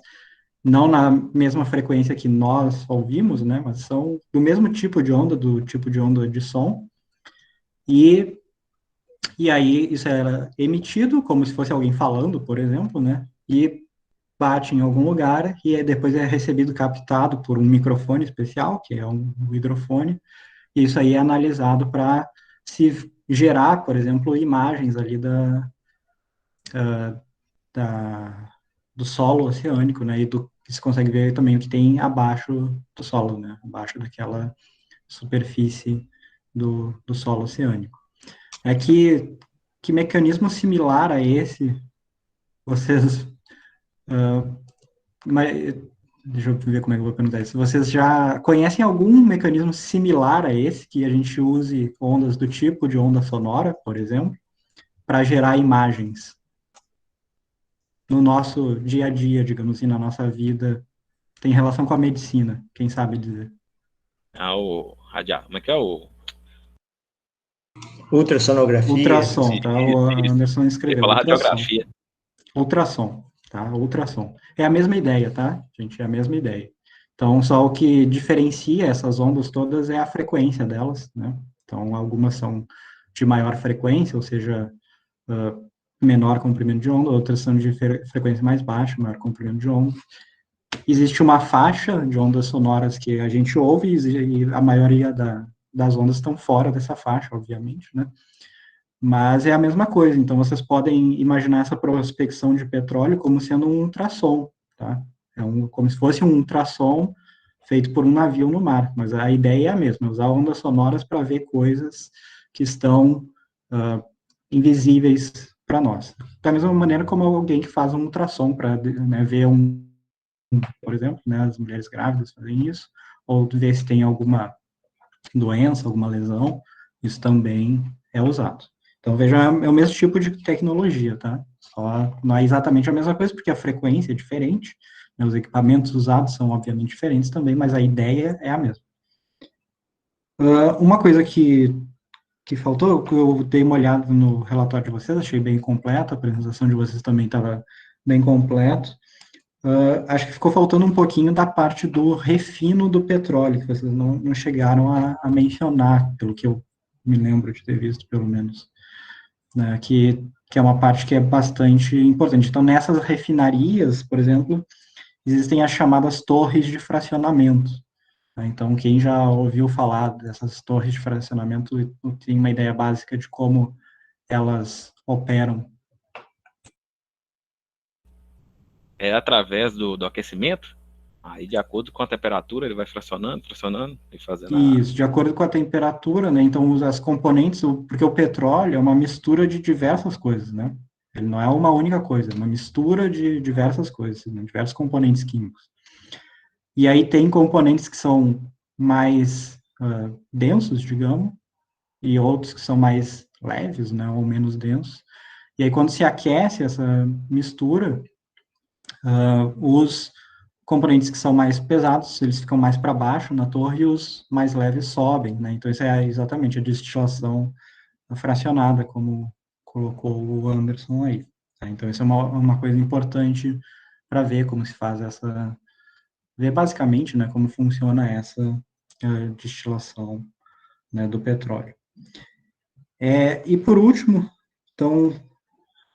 não na mesma frequência que nós ouvimos, né? Mas são do mesmo tipo de onda, do tipo de onda de som. E aí isso era emitido como se fosse alguém falando, por exemplo, né? E bate em algum lugar e aí depois é recebido, captado por um microfone especial, que é um hidrofone. E isso aí é analisado para se gerar, por exemplo, imagens ali da, do solo oceânico, né? E que se consegue ver também o que tem abaixo do solo, né? Abaixo daquela superfície do solo oceânico. É que mecanismo similar a esse vocês mas, deixa eu ver como é que eu vou perguntar isso. Vocês já conhecem algum mecanismo similar a esse, que a gente use ondas do tipo de onda sonora, por exemplo, para gerar imagens? no nosso dia a dia, digamos assim, na nossa vida, tem relação com a medicina? Quem sabe dizer? O radiar, como é que é o Ultrassonografia. Ultrassom, tá? O isso. Anderson Eu ia escreveu, falar ultrassom. radiografia. Ultrassom, tá? Ultrassom. É a mesma ideia, tá? Gente, é a mesma ideia. Então, só o que diferencia essas ondas todas é a frequência delas, né? Então, algumas são de maior frequência, ou seja, menor comprimento de onda, outras são de frequência mais baixa, maior comprimento de onda. Existe uma faixa de ondas sonoras que a gente ouve e a maioria das ondas estão fora dessa faixa, obviamente, né? Mas é a mesma coisa, então vocês podem imaginar essa prospecção de petróleo como sendo um ultrassom, tá? Como se fosse um ultrassom feito por um navio no mar, mas a ideia é a mesma, usar ondas sonoras para ver coisas que estão invisíveis para nós. Da mesma maneira como alguém que faz um ultrassom para, né, ver por exemplo, né, as mulheres grávidas fazem isso, ou ver se tem alguma doença, alguma lesão, isso também é usado. Então, veja, é o mesmo tipo de tecnologia, tá? Só não é exatamente a mesma coisa, porque a frequência é diferente, né? Os equipamentos usados são, obviamente, diferentes também, mas a ideia é a mesma. Uma coisa que faltou, eu dei uma olhada no relatório de vocês, achei bem completo, a apresentação de vocês também estava bem completo. Acho que ficou faltando um pouquinho da parte do refino do petróleo, que vocês não chegaram a mencionar, pelo que eu me lembro de ter visto, pelo menos, né, que é uma parte que é bastante importante. Então, nessas refinarias, por exemplo, existem as chamadas torres de fracionamento, né? Então, quem já ouviu falar dessas torres de fracionamento tem uma ideia básica de como elas operam. É através do aquecimento. Aí, de acordo com a temperatura, ele vai fracionando e fazendo Isso, de acordo com a temperatura, né? Então, as componentes, porque o petróleo é uma mistura de diversas coisas, né? Ele não é uma única coisa, é uma mistura de diversas coisas, né? Diversos componentes químicos. E aí tem componentes que são mais densos, digamos, e outros que são mais leves, né? Ou menos densos. E aí, quando se aquece essa mistura, os componentes que são mais pesados, eles ficam mais para baixo na torre e os mais leves sobem, né? Então, isso é exatamente a destilação fracionada, como colocou o Anderson aí. Tá? Então, isso é uma coisa importante para ver como se faz ver basicamente, né, como funciona essa destilação, né, do petróleo. E por último, então,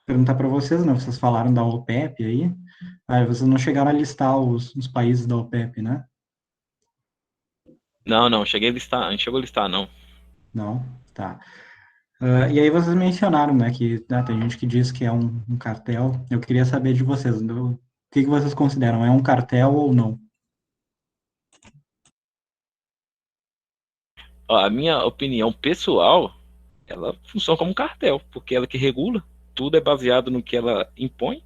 perguntar para vocês, né, vocês falaram da OPEP aí, vocês não chegaram a listar os países da OPEP, né? Não, a gente chegou a listar, não. Não? Tá. E aí vocês mencionaram, né, que tem gente que diz que é um cartel. Eu queria saber de vocês, o que vocês consideram? É um cartel ou não? Ó, a minha opinião pessoal, ela funciona como um cartel, porque ela que regula, tudo é baseado no que ela impõe.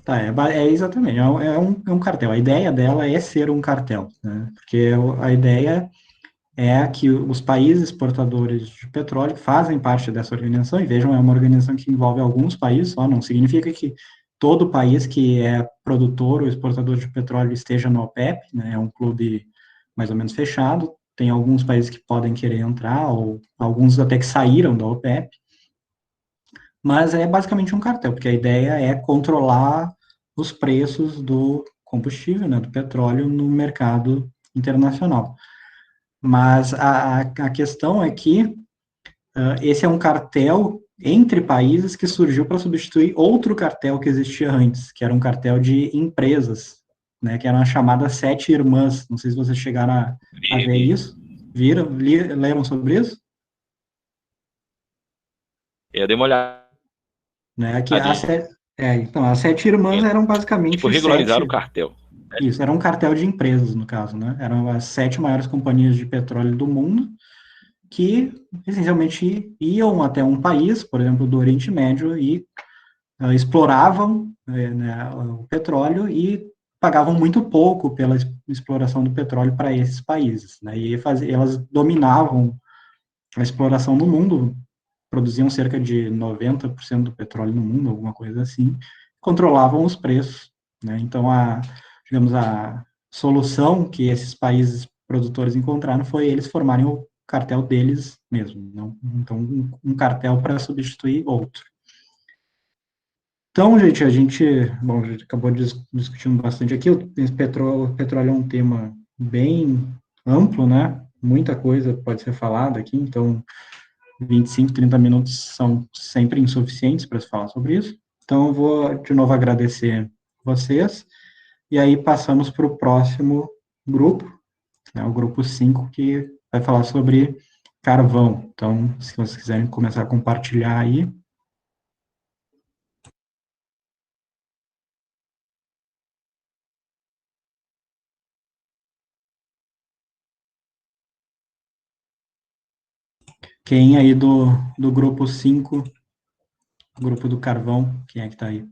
Tá, é exatamente, é um cartel. A ideia dela é ser um cartel, né? Porque a ideia é que os países exportadores de petróleo fazem parte dessa organização, e vejam, é uma organização que envolve alguns países só, não significa que todo país que é produtor ou exportador de petróleo esteja no OPEP, né? É um clube mais ou menos fechado, tem alguns países que podem querer entrar, ou alguns até que saíram da OPEP, mas é basicamente um cartel, porque a ideia é controlar os preços do combustível, né, do petróleo no mercado internacional. Mas a questão é que esse é um cartel entre países que surgiu para substituir outro cartel que existia antes, que era um cartel de empresas, né, que eram as chamadas Sete Irmãs. Não sei se vocês chegaram a ver isso. Viram? Leram sobre isso? Eu dei uma olhada. Né, que então, as Sete Irmãs eram basicamente Tipo, regularizaram o cartel. Isso, era um cartel de empresas, no caso, né? Eram as 7 maiores companhias de petróleo do mundo, que essencialmente iam até um país, por exemplo, do Oriente Médio, e exploravam né, o petróleo e pagavam muito pouco pela exploração do petróleo para esses países, né? E elas dominavam a exploração no mundo, produziam cerca de 90% do petróleo no mundo, alguma coisa assim, controlavam os preços, né? Então, digamos, a solução que esses países produtores encontraram foi eles formarem o cartel deles mesmo, não, então um cartel para substituir outro. Então, gente, a gente acabou discutindo bastante aqui, o petróleo é um tema bem amplo, né? Muita coisa pode ser falada aqui, então 25, 30 minutos são sempre insuficientes para se falar sobre isso. Então, eu vou, de novo, agradecer vocês, e aí passamos para o próximo grupo, né, o grupo 5, que vai falar sobre carvão. Então, se vocês quiserem começar a compartilhar aí. Quem aí do grupo 5, grupo do carvão, quem é que está aí?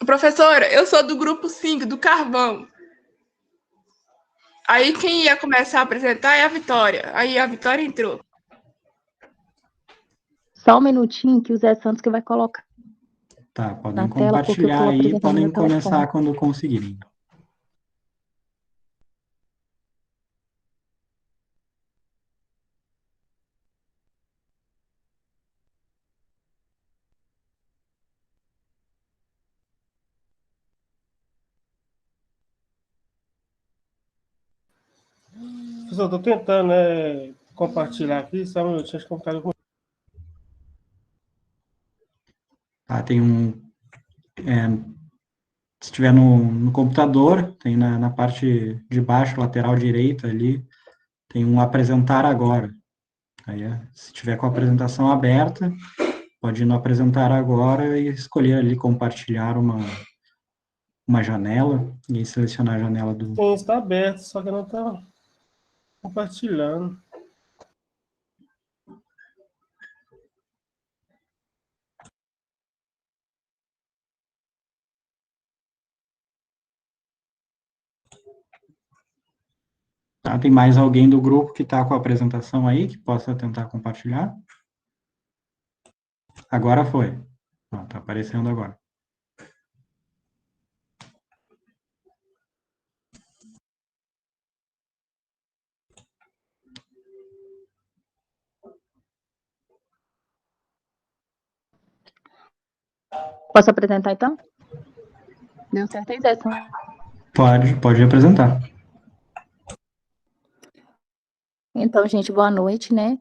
Professora, eu sou do grupo 5, do carvão. Aí quem ia começar a apresentar é a Vitória. Aí a Vitória entrou. Só um minutinho que o Zé Santos que vai colocar Tá, podem na tela, porque eu compartilhar estou aí, apresentando podem meu telefone. começar quando conseguirem. Professor, estou tentando compartilhar aqui, só um minutinho, acho que o computador com... Tá, tem se estiver no computador, tem na parte de baixo, lateral direita ali, tem um apresentar agora. Aí, se tiver com a apresentação aberta, pode ir no apresentar agora e escolher ali compartilhar uma janela, e aí selecionar a janela do... Sim, está aberto, só que não está compartilhando. Tá, tem mais alguém do grupo que está com a apresentação aí, que possa tentar compartilhar? Agora foi. Está aparecendo agora. Posso apresentar, então? Deu certo aí, Zé Santos? Pode apresentar. Então, gente, boa noite, né?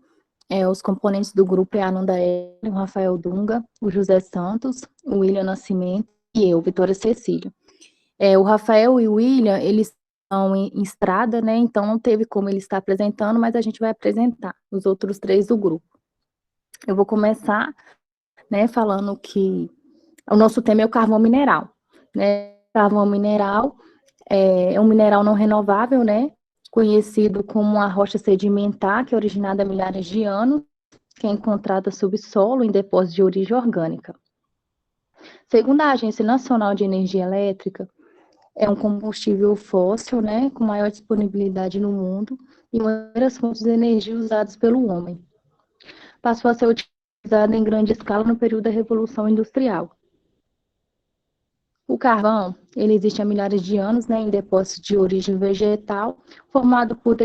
Os componentes do grupo é a Ananda L, o Rafael Dunga, o José Santos, o William Nascimento e eu, Vitória Cecília. O Rafael e o William, eles estão em estrada, né? Então não teve como ele estar apresentando, mas a gente vai apresentar os outros 3 do grupo. Eu vou começar, né, falando que o nosso tema é o carvão mineral, né? Carvão mineral é um mineral não renovável, né? Conhecido como uma rocha sedimentar, que é originada há milhares de anos, que é encontrada sob solo em depósitos de origem orgânica. Segundo a Agência Nacional de Energia Elétrica, é um combustível fóssil, né, com maior disponibilidade no mundo e uma das fontes de energia usadas pelo homem. Passou a ser utilizado em grande escala no período da Revolução Industrial. O carvão, ele existe há milhares de anos, né, em depósitos de origem vegetal, formado por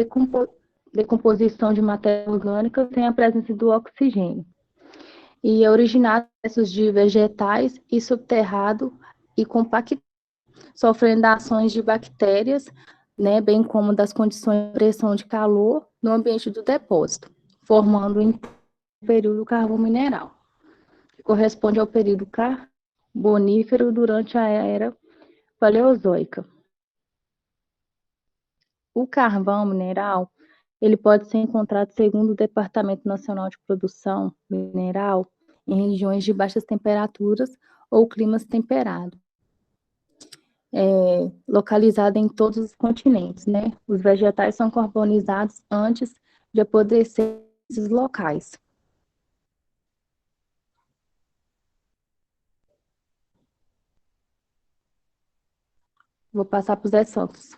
decomposição de matéria orgânica sem a presença do oxigênio. E é originado de vegetais e subterrado e compactado, sofrendo ações de bactérias, né, bem como das condições de pressão de calor no ambiente do depósito, formando o período carvão mineral, que corresponde ao período carbonífero durante a era paleozoica. O carvão mineral, ele pode ser encontrado, segundo o Departamento Nacional de Produção Mineral, em regiões de baixas temperaturas ou climas temperados. Localizado em todos os continentes, né? Os vegetais são carbonizados antes de apodrecer nesses locais. Vou passar para o Zé Santos.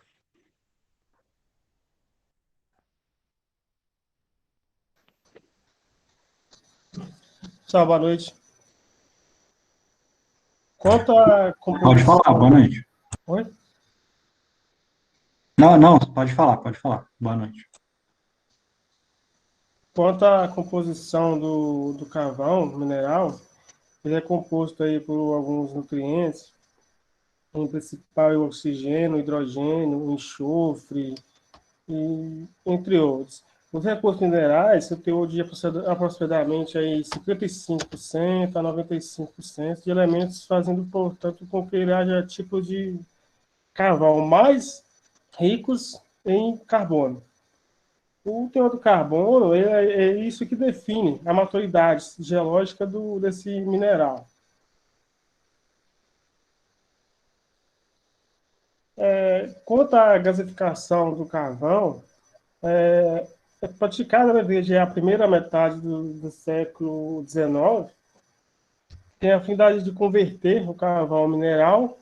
Pessoal, boa noite. Quanto à Pode falar, boa noite. Oi? Não, pode falar. Boa noite. Quanto à composição do carvão mineral, ele é composto aí por alguns nutrientes, em principal o oxigênio, o hidrogênio, o enxofre, entre outros. Os recursos minerais, o teor de aproximadamente aí 55% a 95% de elementos, fazendo, portanto, com que ele haja tipo de carvão mais ricos em carbono. O teor do carbono é isso que define a maturidade geológica desse mineral. Quanto à gasificação do carvão, é praticada desde a primeira metade do século XIX, tem a finalidade de converter o carvão mineral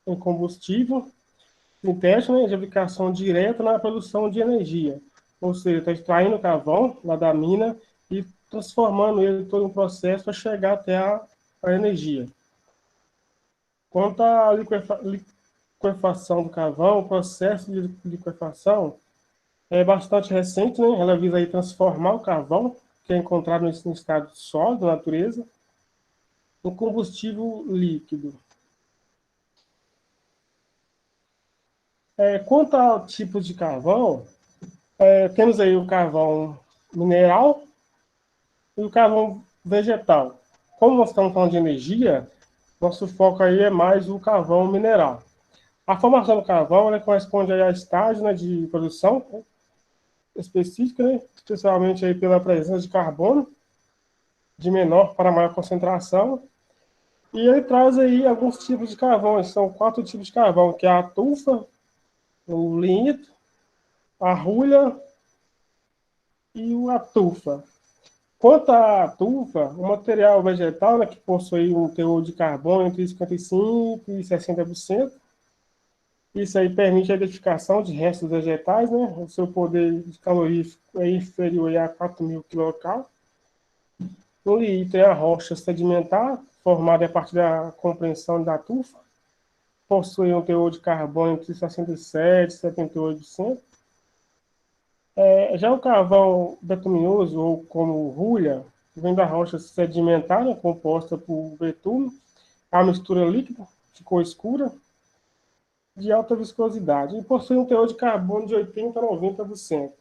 em combustível sintético, né, de aplicação direta na produção de energia. Ou seja, está extraindo o carvão lá da mina e transformando ele todo um processo para chegar até a energia. Quanto à liquefação do carvão, o processo de liquefação é bastante recente, né? Ela visa aí transformar o carvão, que é encontrado no estado sólido da natureza, em combustível líquido. Quanto ao tipo de carvão, temos aí o carvão mineral e o carvão vegetal. Como nós estamos falando de energia, nosso foco aí é mais o carvão mineral. A formação do carvão ela corresponde aí a estágio, né, de produção específica, né, especialmente aí pela presença de carbono, de menor para maior concentração. E ele traz aí alguns tipos de carvão. São 4 tipos de carvão, que é a tufa, o lignito, a rulha e a tufa. Quanto à tufa, o material vegetal, né, que possui um teor de carbono entre 55% e 60%. Isso aí permite a identificação de restos vegetais, né? O seu poder calorífico é inferior a 4.000 kcal. O lignito é a rocha sedimentar, formada a partir da compreensão da tufa. Possui um teor de carbono entre 67% e 78%. Já o carvão betuminoso, ou como rulha, vem da rocha sedimentar, né, composta por betume. A mistura líquida ficou escura, de alta viscosidade, e possui um teor de carbono de 80% a 90%.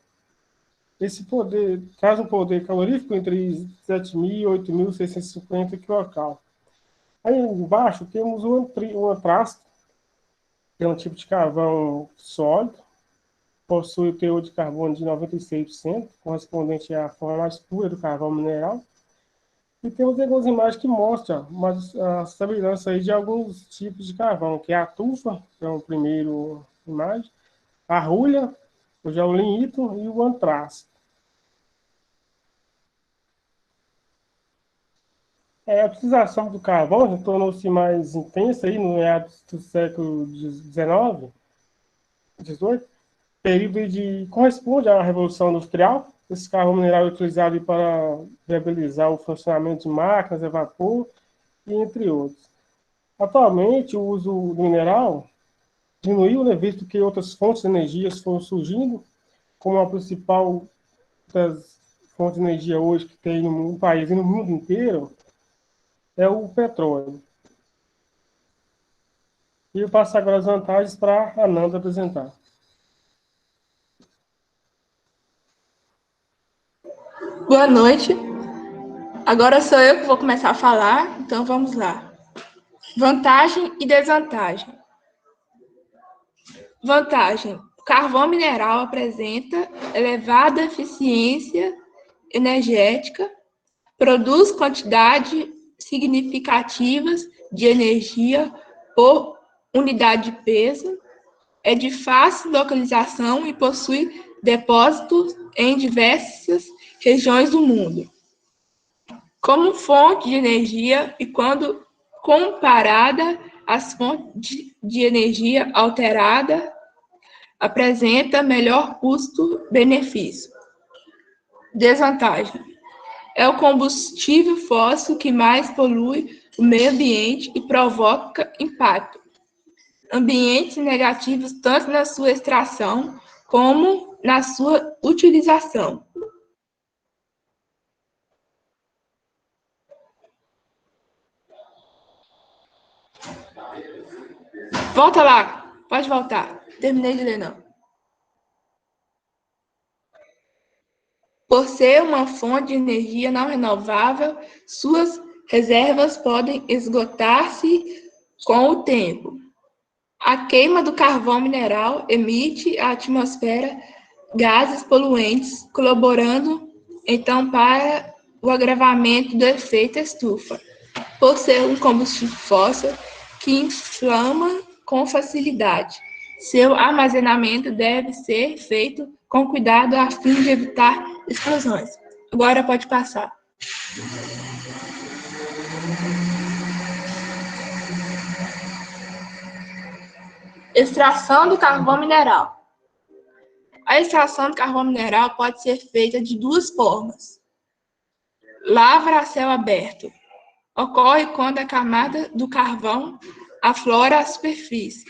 Esse poder traz um poder calorífico entre 7.000 e 8.650 kcal. Aí embaixo temos o antrasto, que é um tipo de carvão sólido, possui o teor de carbono de 96%, correspondente à forma mais pura do carvão mineral. E temos algumas imagens que mostram a semelhança aí de alguns tipos de carvão, que é a tufa, que é o primeiro imagem, a rulha, o lignito e o antrasto. A utilização do carvão tornou-se mais intensa aí no meados do século XIX, período de corresponde à Revolução Industrial. Esse carvão mineral é utilizado para viabilizar o funcionamento de máquinas a vapor, e entre outros. Atualmente, o uso do mineral diminuiu, né, visto que outras fontes de energia foram surgindo, como a principal das fontes de energia hoje que tem no país e no mundo inteiro, é o petróleo. E eu passo agora as vantagens para a Nanda apresentar. Boa noite. Agora sou eu que vou começar a falar, então vamos lá. Vantagem e desvantagem. Vantagem. O carvão mineral apresenta elevada eficiência energética, produz quantidades significativas de energia por unidade de peso, é de fácil localização e possui depósitos em diversas regiões do mundo. Como fonte de energia e quando comparada às fontes de energia alterada, apresenta melhor custo-benefício. Desvantagem. É o combustível fóssil que mais polui o meio ambiente e provoca impacto ambientes negativos tanto na sua extração como na sua utilização. Volta lá, pode voltar. Terminei de ler, não. Por ser uma fonte de energia não renovável, suas reservas podem esgotar-se com o tempo. A queima do carvão mineral emite à atmosfera gases poluentes, colaborando, então, para o agravamento do efeito estufa, por ser um combustível fóssil que inflama com facilidade. Seu armazenamento deve ser feito com cuidado a fim de evitar explosões. Agora pode passar. Extração do carvão mineral. A extração do carvão mineral pode ser feita de duas formas. Lavra a céu aberto. Ocorre quando a camada do carvão aflora a superfície.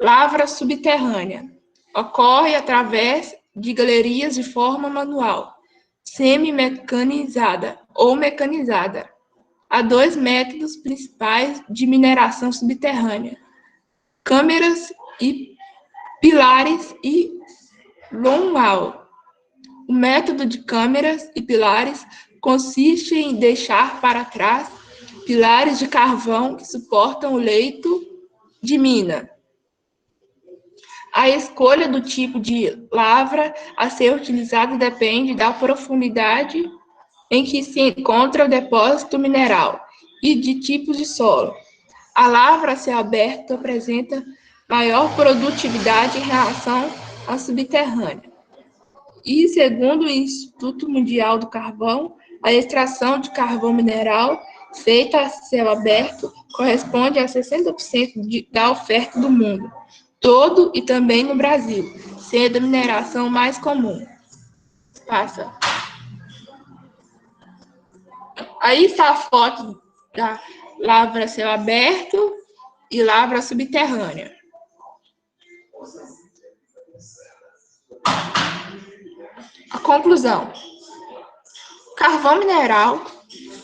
Lavra subterrânea. Ocorre através de galerias de forma manual, semi-mecanizada ou mecanizada. Há dois métodos principais de mineração subterrânea: câmeras e pilares e longwall. O método de câmeras e pilares consiste em deixar para trás pilares de carvão que suportam o leito de mina. A escolha do tipo de lavra a ser utilizada depende da profundidade em que se encontra o depósito mineral e de tipos de solo. A lavra a céu aberto apresenta maior produtividade em relação à subterrânea. E, segundo o Instituto Mundial do Carvão, a extração de carvão mineral feita a céu aberto corresponde a 60% da oferta do mundo todo e também no Brasil, sendo a mineração mais comum. Passa. Aí está a foto da lavra a céu aberto e lavra subterrânea. A conclusão. O carvão mineral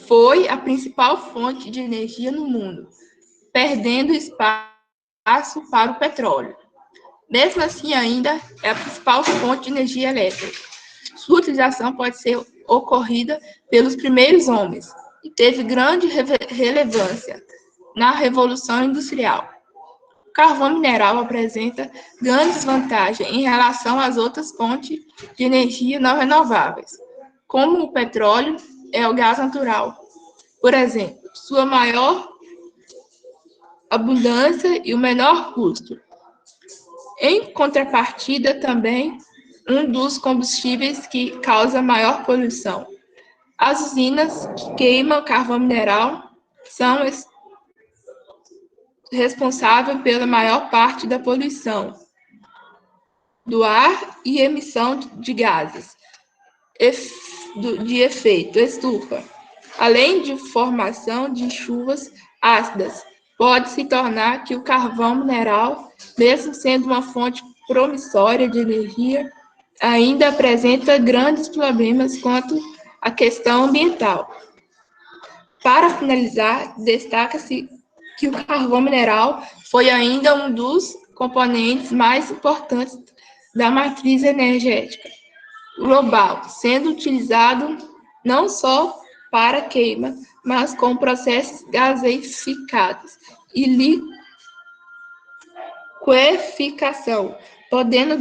foi a principal fonte de energia no mundo, perdendo espaço para o petróleo. Mesmo assim, ainda é a principal fonte de energia elétrica. Sua utilização pode ser ocorrida pelos primeiros homens e teve grande relevância na Revolução Industrial. O carvão mineral apresenta grandes vantagens em relação às outras fontes de energia não renováveis, como o petróleo e o gás natural. Por exemplo, sua maior abundância e o menor custo. Em contrapartida, também, um dos combustíveis que causa maior poluição. As usinas que queimam carvão mineral são responsáveis pela maior parte da poluição do ar e emissão de gases de efeito estufa, além de formação de chuvas ácidas. Pode-se tornar que o carvão mineral, mesmo sendo uma fonte promissória de energia, ainda apresenta grandes problemas quanto à questão ambiental. Para finalizar, destaca-se que o carvão mineral foi ainda um dos componentes mais importantes da matriz energética global, sendo utilizado não só para queima, mas com processos gaseificados e liquefação, podendo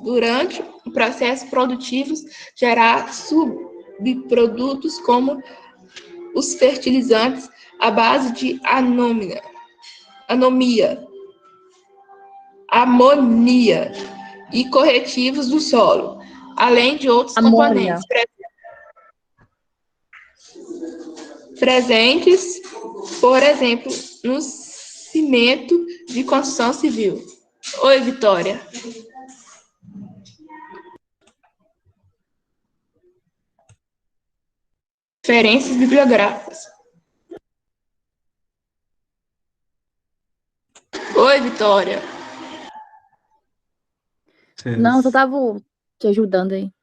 durante o processo produtivo gerar subprodutos como os fertilizantes à base de amonia e corretivos do solo, além de outros componentes presentes, por exemplo, no cimento de construção civil. Oi, Vitória. Referências bibliográficas. Oi, Vitória. Não, eu tava te ajudando aí.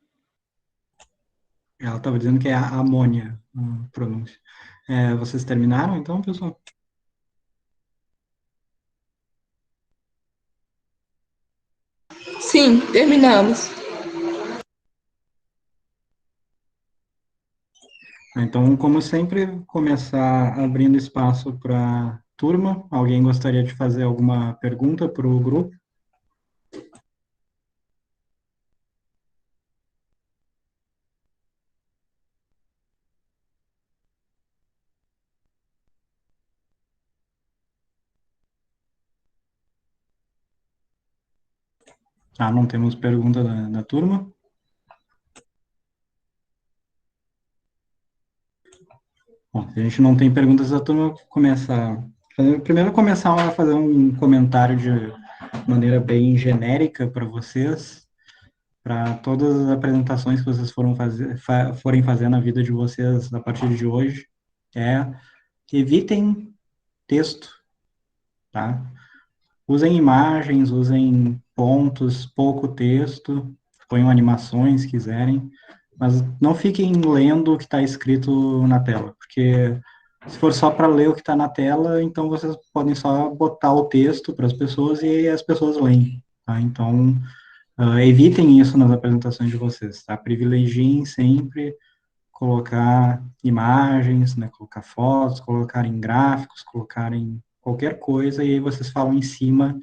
Ela estava dizendo que é a amônia, a pronúncia. Vocês terminaram, então, pessoal? Sim, terminamos. Então, como sempre, começar abrindo espaço para a turma. Alguém gostaria de fazer alguma pergunta para o grupo? Ah, não temos pergunta da turma? Bom, se a gente não tem perguntas da turma, primeiro começar a fazer um comentário de maneira bem genérica para vocês, para todas as apresentações que vocês forem fazer na vida de vocês a partir de hoje, evitem texto, tá? Usem imagens, usem pontos, pouco texto, ponham animações se quiserem, mas não fiquem lendo o que está escrito na tela, porque se for só para ler o que está na tela, então vocês podem só botar o texto para as pessoas e as pessoas leem, tá? Então, evitem isso nas apresentações de vocês, tá? Privilegiem sempre colocar imagens, né? Colocar fotos, colocarem gráficos, colocarem qualquer coisa, e aí vocês falam em cima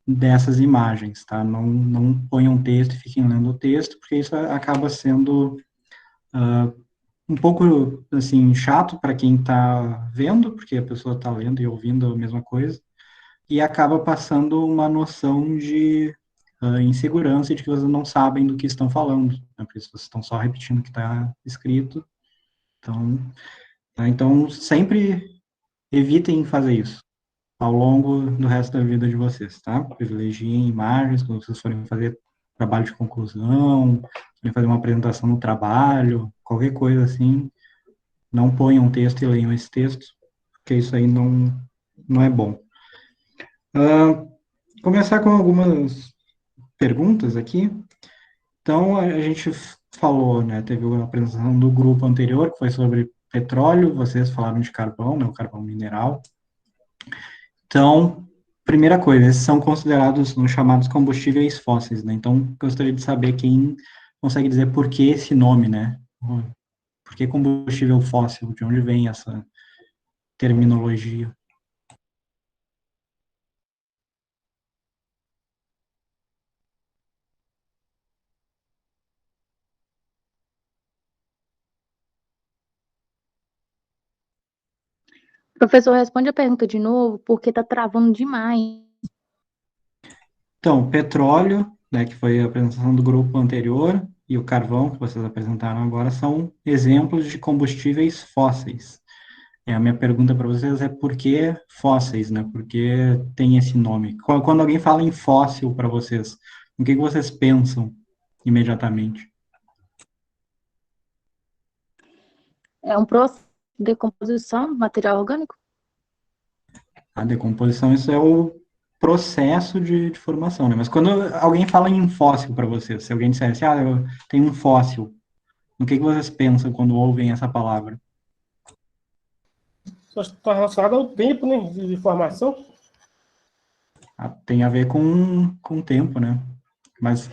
dessas imagens, tá? Não ponham texto e fiquem lendo o texto, porque isso acaba sendo um pouco, assim, chato para quem está vendo, porque a pessoa está lendo e ouvindo a mesma coisa, e acaba passando uma noção de insegurança e de que vocês não sabem do que estão falando, né? Porque vocês estão só repetindo o que está escrito. Então, tá? Então, sempre evitem fazer isso ao longo do resto da vida de vocês, tá? Privilegiem imagens quando vocês forem fazer trabalho de conclusão, forem fazer uma apresentação no trabalho, qualquer coisa assim, não ponham um texto e leiam esse texto, porque isso aí não é bom. Começar com algumas perguntas aqui. Então, a gente falou, né, teve uma apresentação do grupo anterior, que foi sobre petróleo, vocês falaram de carvão, né, o carvão mineral. Então, primeira coisa, esses são considerados os chamados combustíveis fósseis, né? Então, gostaria de saber quem consegue dizer por que esse nome, né? Por que combustível fóssil? De onde vem essa terminologia? Professor, responde a pergunta de novo, porque tá travando demais. Então, petróleo, né, que foi a apresentação do grupo anterior, e o carvão, que vocês apresentaram agora, são exemplos de combustíveis fósseis. A minha pergunta para vocês é por que fósseis, né? Por que tem esse nome? Quando alguém fala em fóssil para vocês, o que vocês pensam imediatamente? É um processo de decomposição do material orgânico? A decomposição, isso é o processo de formação, né? Mas quando alguém fala em fóssil para vocês, se alguém dissesse, eu tenho um fóssil, o que vocês pensam quando ouvem essa palavra? Só está relacionado ao tempo, né, de formação. Tem a ver com o tempo, né? Mas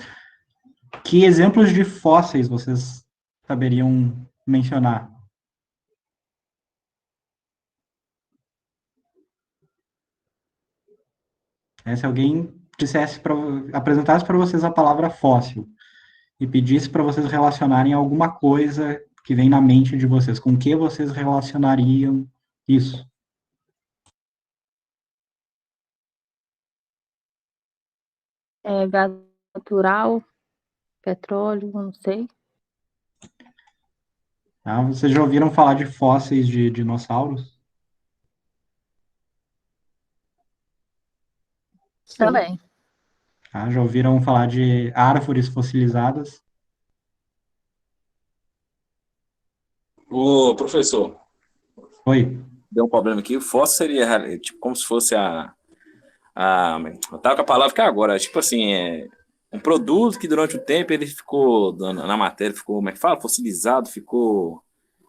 que exemplos de fósseis vocês saberiam mencionar? Se alguém apresentasse para vocês a palavra fóssil e pedisse para vocês relacionarem alguma coisa que vem na mente de vocês, com que vocês relacionariam isso? Gás natural, petróleo, não sei. Vocês já ouviram falar de fósseis de dinossauros? Também. Já ouviram falar de árvores fossilizadas? Ô, professor, Oi. deu um problema aqui. O fóssil seria tipo como se fosse eu tava com a palavra que é agora, tipo assim, um produto que durante o tempo ele ficou na matéria, ficou, como é que fala? Fossilizado, ficou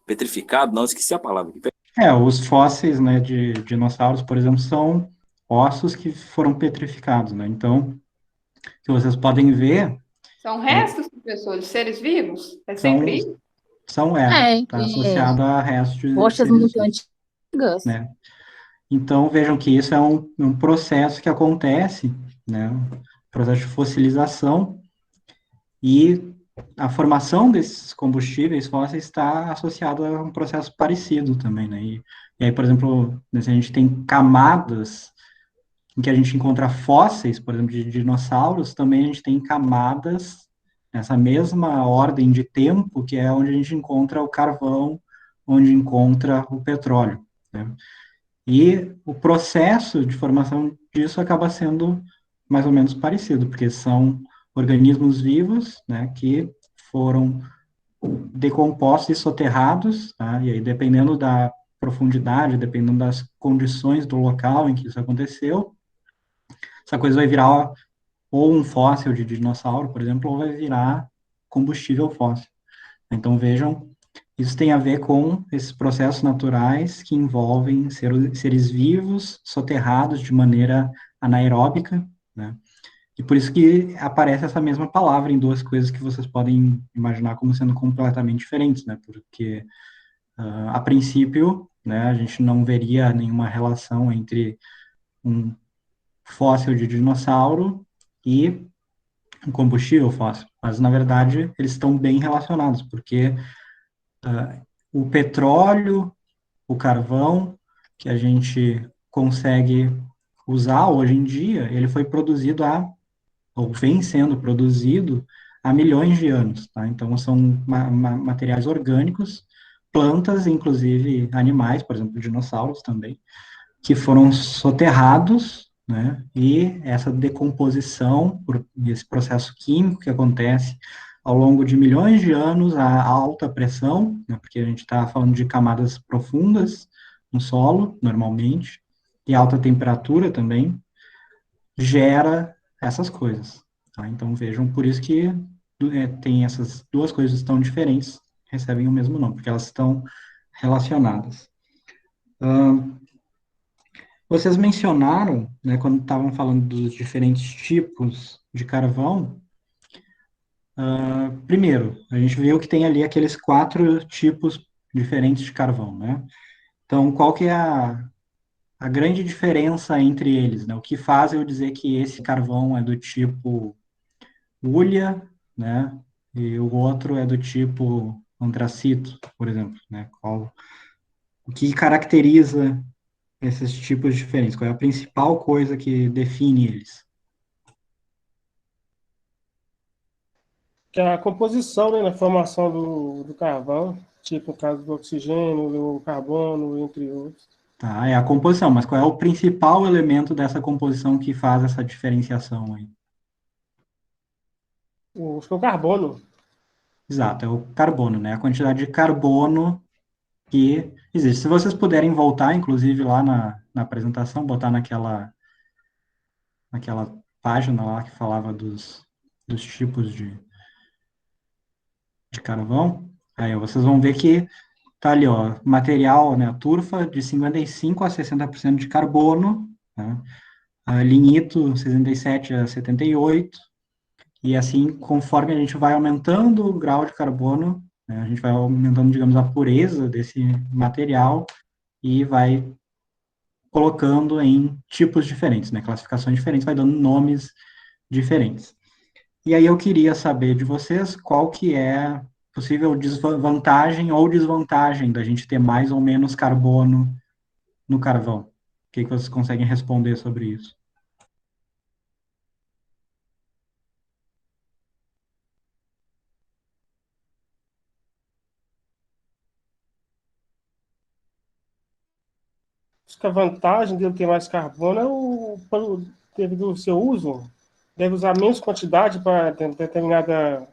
petrificado, não, esqueci a palavra aqui. Os fósseis, né, de dinossauros, por exemplo, são ossos que foram petrificados, né? Então, o que vocês podem ver São restos, professor, de seres vivos? É são, sempre isso? tá associado a restos de Rochas seres muito vivos, antigas. né? Então, vejam que isso é um processo que acontece, né? Processo de fossilização, e a formação desses combustíveis fósseis está associada a um processo parecido também, né? E aí, por exemplo, se a gente tem camadas em que a gente encontra fósseis, por exemplo, de dinossauros, também a gente tem camadas nessa mesma ordem de tempo, que é onde a gente encontra o carvão, onde encontra o petróleo, né? E o processo de formação disso acaba sendo mais ou menos parecido, porque são organismos vivos, né, que foram decompostos e soterrados, tá? E aí, dependendo da profundidade, dependendo das condições do local em que isso aconteceu, essa coisa vai virar ou um fóssil de dinossauro, por exemplo, ou vai virar combustível fóssil. Então, vejam, isso tem a ver com esses processos naturais que envolvem seres vivos, soterrados de maneira anaeróbica, né? E por isso que aparece essa mesma palavra em duas coisas que vocês podem imaginar como sendo completamente diferentes, né? Porque, a princípio, né, a gente não veria nenhuma relação entre um fóssil de dinossauro e um combustível fóssil, mas na verdade eles estão bem relacionados, porque o petróleo, o carvão que a gente consegue usar hoje em dia, ele foi produzido ou vem sendo produzido há milhões de anos, tá? Então são materiais orgânicos, plantas, inclusive animais, por exemplo, dinossauros também, que foram soterrados, né? E essa decomposição, por esse processo químico que acontece ao longo de milhões de anos a alta pressão, né? Porque a gente está falando de camadas profundas no solo, normalmente, e alta temperatura também, gera essas coisas, tá? Então vejam, por isso que tem essas duas coisas tão diferentes, recebem o mesmo nome, porque elas estão relacionadas. Vocês mencionaram, né, quando estavam falando dos diferentes tipos de carvão, primeiro, a gente viu que tem ali aqueles 4 tipos diferentes de carvão, né? Então, qual que é a grande diferença entre eles, né? O que faz eu dizer que esse carvão é do tipo hulha, né? E o outro é do tipo antracito, por exemplo, né? O que caracteriza esses tipos diferentes? Qual é a principal coisa que define eles? Que é a composição, né, na formação do carvão, tipo no caso do oxigênio, do carbono, entre outros. Tá, é a composição, mas qual é o principal elemento dessa composição que faz essa diferenciação aí? Acho que é o carbono. Exato, é o carbono, né? A quantidade de carbono que existe. Se vocês puderem voltar, inclusive, lá na apresentação, botar naquela página lá que falava dos tipos de carvão, aí vocês vão ver que tá ali, ó, material, né, a turfa de 55 a 60% de carbono, né? A lignito 67 a 78, e assim, conforme a gente vai aumentando o grau de carbono, né, a gente vai aumentando, digamos, a pureza desse material e vai colocando em tipos diferentes, né, classificações diferentes, vai dando nomes diferentes. E aí eu queria saber de vocês qual que é possível vantagem ou desvantagem da gente ter mais ou menos carbono no carvão. O que vocês conseguem responder sobre isso? Acho que a vantagem dele ter mais carbono é devido ao seu uso, deve usar menos quantidade para determinada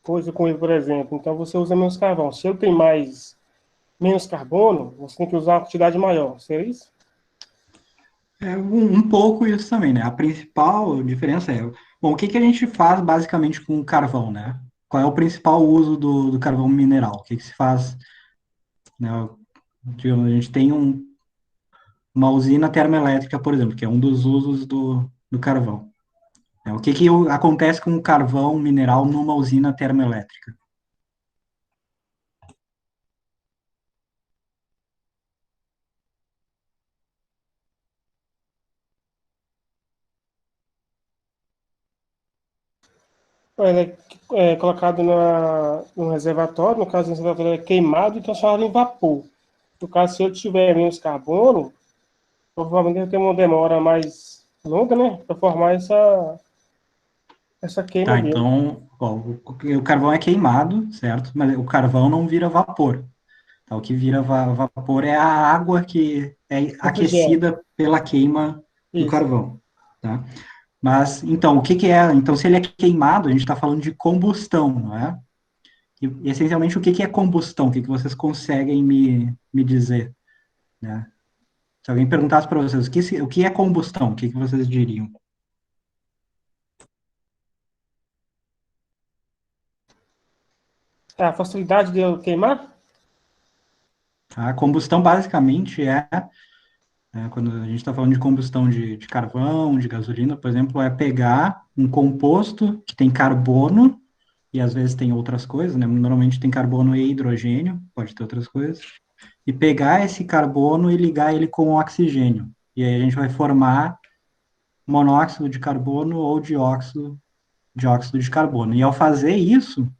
coisa com ele, por exemplo. Então, você usa menos carvão. Se ele tem menos carbono, você tem que usar uma quantidade maior. Seria isso? É um pouco isso também, né? A principal diferença é, bom, o que que a gente faz basicamente com o carvão, né? Qual é o principal uso do carvão mineral? O que que se faz, né? Digamos, a gente tem uma usina termoelétrica, por exemplo, que é um dos usos do carvão. O que que acontece com o carvão mineral numa usina termoelétrica? Ele é colocado no reservatório, no caso, o reservatório é queimado e transformado em vapor. No caso, se ele tiver menos carbono, provavelmente ele tem uma demora mais longa, né, para formar essa queima Tá, dele. então, ó, o carvão é queimado, certo? Mas o carvão não vira vapor. Tá? O que vira vapor é a água que é Refrigério. aquecida pela queima do Isso. carvão, tá? Mas, então, o que que é? Então, se ele é queimado, a gente está falando de combustão, não é? E, essencialmente, o que que é combustão? O que que vocês conseguem me dizer, né? Se alguém perguntasse para vocês o que é combustão, o que que vocês diriam? A facilidade de eu queimar? A combustão, basicamente, quando a gente está falando de combustão de carvão, de gasolina, por exemplo, é pegar um composto que tem carbono, e às vezes tem outras coisas, né? Normalmente tem carbono e hidrogênio, pode ter outras coisas, e pegar esse carbono e ligar ele com oxigênio. E aí a gente vai formar monóxido de carbono ou dióxido de carbono. E ao fazer isso,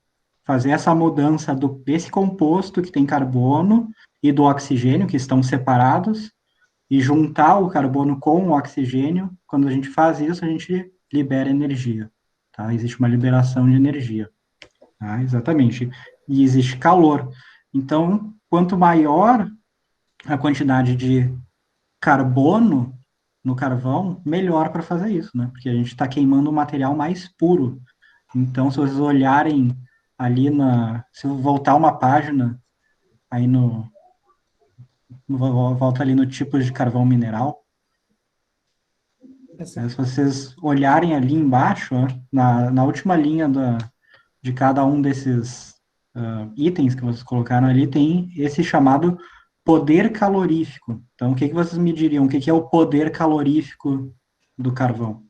fazer essa mudança desse composto que tem carbono e do oxigênio, que estão separados, e juntar o carbono com o oxigênio, quando a gente faz isso, a gente libera energia, tá? Existe uma liberação de energia, tá? Exatamente. E existe calor. Então, quanto maior a quantidade de carbono no carvão, melhor para fazer isso, né? Porque a gente está queimando um material mais puro. Então, se vocês olharem ali se eu voltar uma página, aí volta ali no tipo de carvão mineral, se vocês olharem ali embaixo, ó, na última linha de cada um desses itens que vocês colocaram ali, tem esse chamado poder calorífico. Então, o que que vocês me diriam? O que que é o poder calorífico do carvão?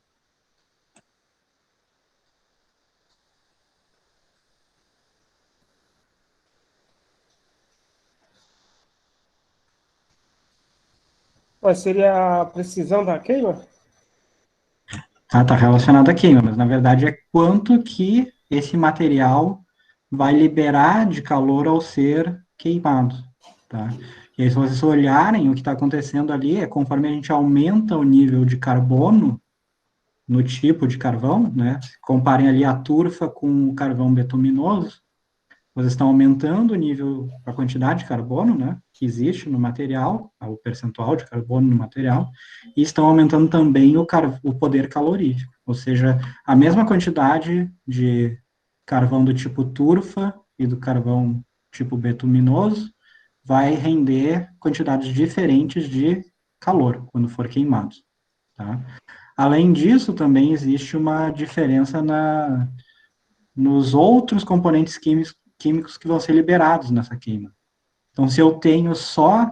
Mas seria a precisão da queima? Tá relacionado à queima, mas na verdade é quanto que esse material vai liberar de calor ao ser queimado, tá? E aí, se vocês olharem, o que está acontecendo ali é conforme a gente aumenta o nível de carbono no tipo de carvão, né? Comparem ali a turfa com o carvão betuminoso, vocês estão aumentando o nível, a quantidade de carbono, né, que existe no material, o percentual de carbono no material, e estão aumentando também o poder calorífico, ou seja, a mesma quantidade de carvão do tipo turfa e do carvão tipo betuminoso vai render quantidades diferentes de calor quando for queimado, tá? Além disso, também existe uma diferença nos outros componentes químicos que vão ser liberados nessa queima. Então, se eu tenho só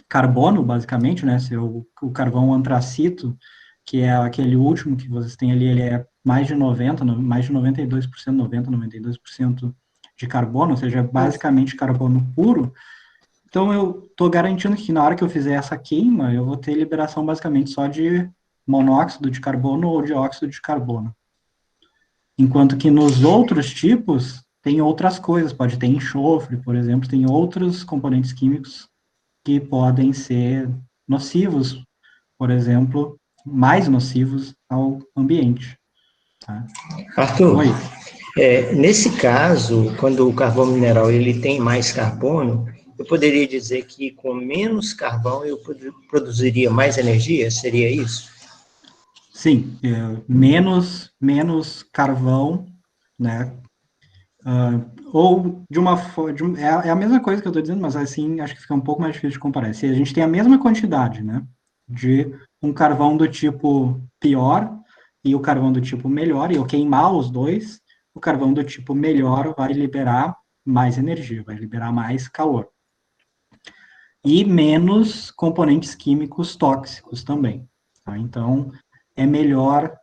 carbono, basicamente, né, se o carvão antracito, que é aquele último que vocês têm ali, ele é mais de 92%, 92% de carbono, ou seja, basicamente carbono puro. Então, eu estou garantindo que na hora que eu fizer essa queima, eu vou ter liberação basicamente só de monóxido de carbono ou dióxido de carbono. Enquanto que nos outros tipos, tem outras coisas, pode ter enxofre, por exemplo, tem outros componentes químicos que podem ser nocivos, por exemplo, mais nocivos ao ambiente. Tá? Arthur, Oi. Nesse caso, quando o carvão mineral ele tem mais carbono, eu poderia dizer que com menos carvão eu produziria mais energia? Seria isso? Sim, menos carvão, né? Ou de uma forma... É a mesma coisa que eu estou dizendo, mas assim, acho que fica um pouco mais difícil de comparar. Se a gente tem a mesma quantidade, né, de um carvão do tipo pior e o carvão do tipo melhor, e eu queimar os dois, o carvão do tipo melhor vai liberar mais energia, vai liberar mais calor. E menos componentes químicos tóxicos também. Tá? Então, é melhor,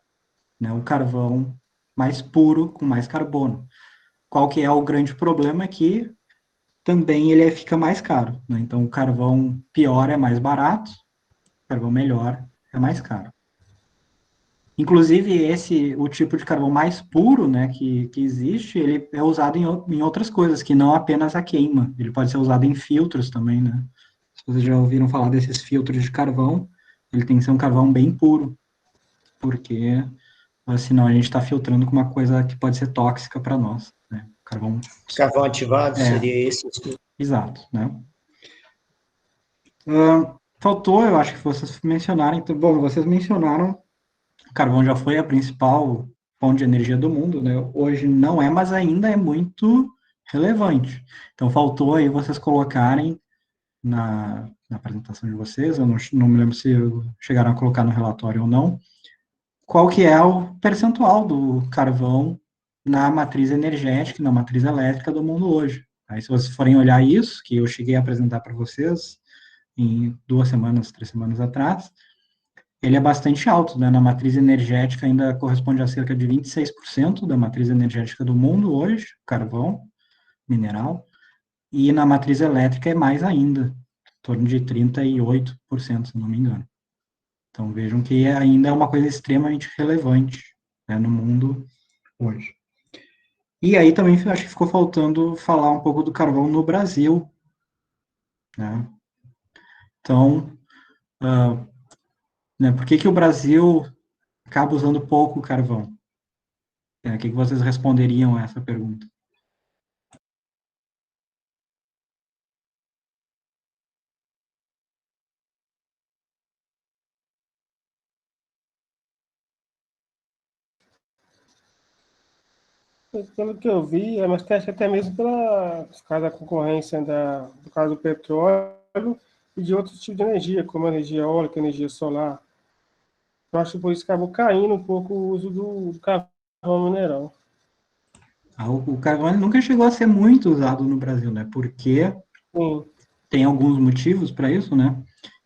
né, o carvão mais puro, com mais carbono. Qual que é o grande problema? É que também ele fica mais caro. Né? Então, o carvão pior é mais barato, o carvão melhor é mais caro. Inclusive, o tipo de carvão mais puro, né, que existe, ele é usado em outras coisas, que não apenas a queima. Ele pode ser usado em filtros também, né? Se vocês já ouviram falar desses filtros de carvão, ele tem que ser um carvão bem puro, porque senão a gente está filtrando com uma coisa que pode ser tóxica para nós, né? Carvão ativado seria esse? Exato, né? Faltou, eu acho que vocês mencionaram, então, bom, vocês mencionaram, o carvão já foi a principal fonte de energia do mundo, né? Hoje não é, mas ainda é muito relevante. Então, faltou aí vocês colocarem na apresentação de vocês, eu não me lembro se chegaram a colocar no relatório ou não, qual que é o percentual do carvão na matriz energética, na matriz elétrica do mundo hoje. Aí, se vocês forem olhar isso, que eu cheguei a apresentar para vocês em 2 semanas, 3 semanas atrás, ele é bastante alto, né? Na matriz energética ainda corresponde a cerca de 26% da matriz energética do mundo hoje, carvão, mineral, e na matriz elétrica é mais ainda, em torno de 38%, se não me engano. Então vejam que ainda é uma coisa extremamente relevante, né, no mundo hoje. E aí também acho que ficou faltando falar um pouco do carvão no Brasil, né? Então, né, por que o Brasil acaba usando pouco carvão? O que vocês responderiam a essa pergunta? Pelo que eu vi, mas acho que até mesmo pela causa da concorrência do caso do petróleo e de outros tipos de energia, como a energia eólica, energia solar. Eu acho que por isso acabou caindo um pouco o uso do carvão mineral. O carvão nunca chegou a ser muito usado no Brasil, né? Porque tem alguns motivos para isso, né?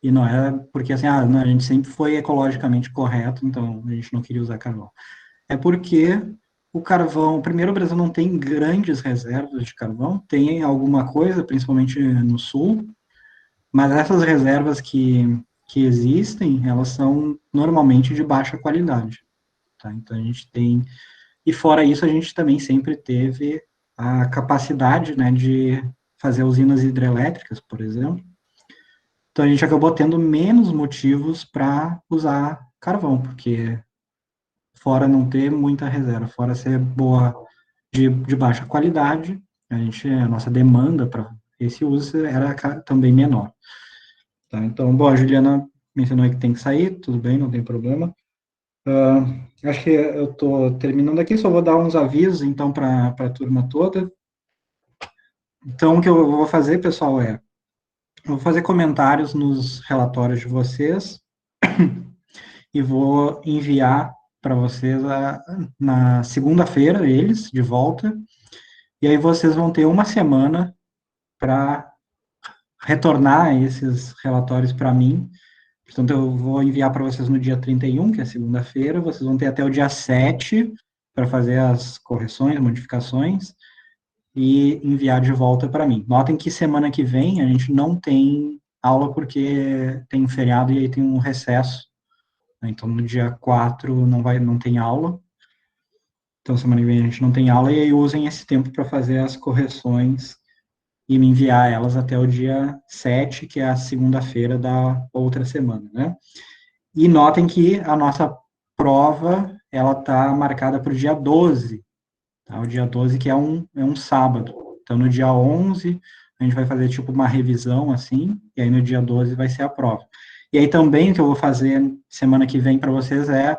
E não é porque assim, não, a gente sempre foi ecologicamente correto, então a gente não queria usar carvão. É porque o carvão, primeiro, o Brasil não tem grandes reservas de carvão, tem alguma coisa, principalmente no sul, mas essas reservas que existem, elas são normalmente de baixa qualidade. Tá? Então a gente tem... E fora isso, a gente também sempre teve a capacidade, né, de fazer usinas hidrelétricas, por exemplo. Então a gente acabou tendo menos motivos para usar carvão, porque fora não ter muita reserva, fora ser boa de baixa qualidade, a nossa demanda para esse uso era também menor. Tá? Então, bom, a Juliana mencionou que tem que sair, tudo bem, não tem problema. Acho que eu estou terminando aqui, só vou dar uns avisos, então, para a turma toda. Então, o que eu vou fazer, pessoal, eu vou fazer comentários nos relatórios de vocês e vou enviar para vocês na segunda-feira, eles, de volta, e aí vocês vão ter uma semana para retornar esses relatórios para mim. Portanto, eu vou enviar para vocês no dia 31, que é segunda-feira, vocês vão ter até o dia 7 para fazer as correções, modificações, e enviar de volta para mim. Notem que semana que vem a gente não tem aula porque tem um feriado e aí tem um recesso. Então, no dia 4 não tem aula. Então, semana que vem a gente não tem aula, e aí usem esse tempo para fazer as correções e me enviar elas até o dia 7, que é a segunda-feira da outra semana, né? E notem que a nossa prova, ela está marcada para o dia 12, tá? O dia 12 que é um sábado. Então, no dia 11, a gente vai fazer tipo uma revisão, assim, e aí no dia 12 vai ser a prova. E aí também o que eu vou fazer semana que vem para vocês é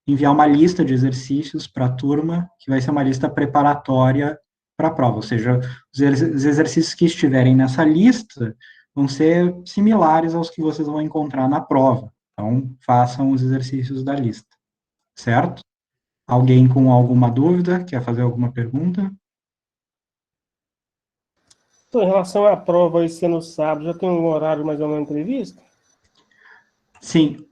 enviar uma lista de exercícios para a turma, que vai ser uma lista preparatória para a prova, ou seja, os exercícios que estiverem nessa lista vão ser similares aos que vocês vão encontrar na prova. Então, façam os exercícios da lista, certo? Alguém com alguma dúvida? Quer fazer alguma pergunta? Então, em relação à prova esse ano sábado, já tem um horário mais ou menos previsto? Sim,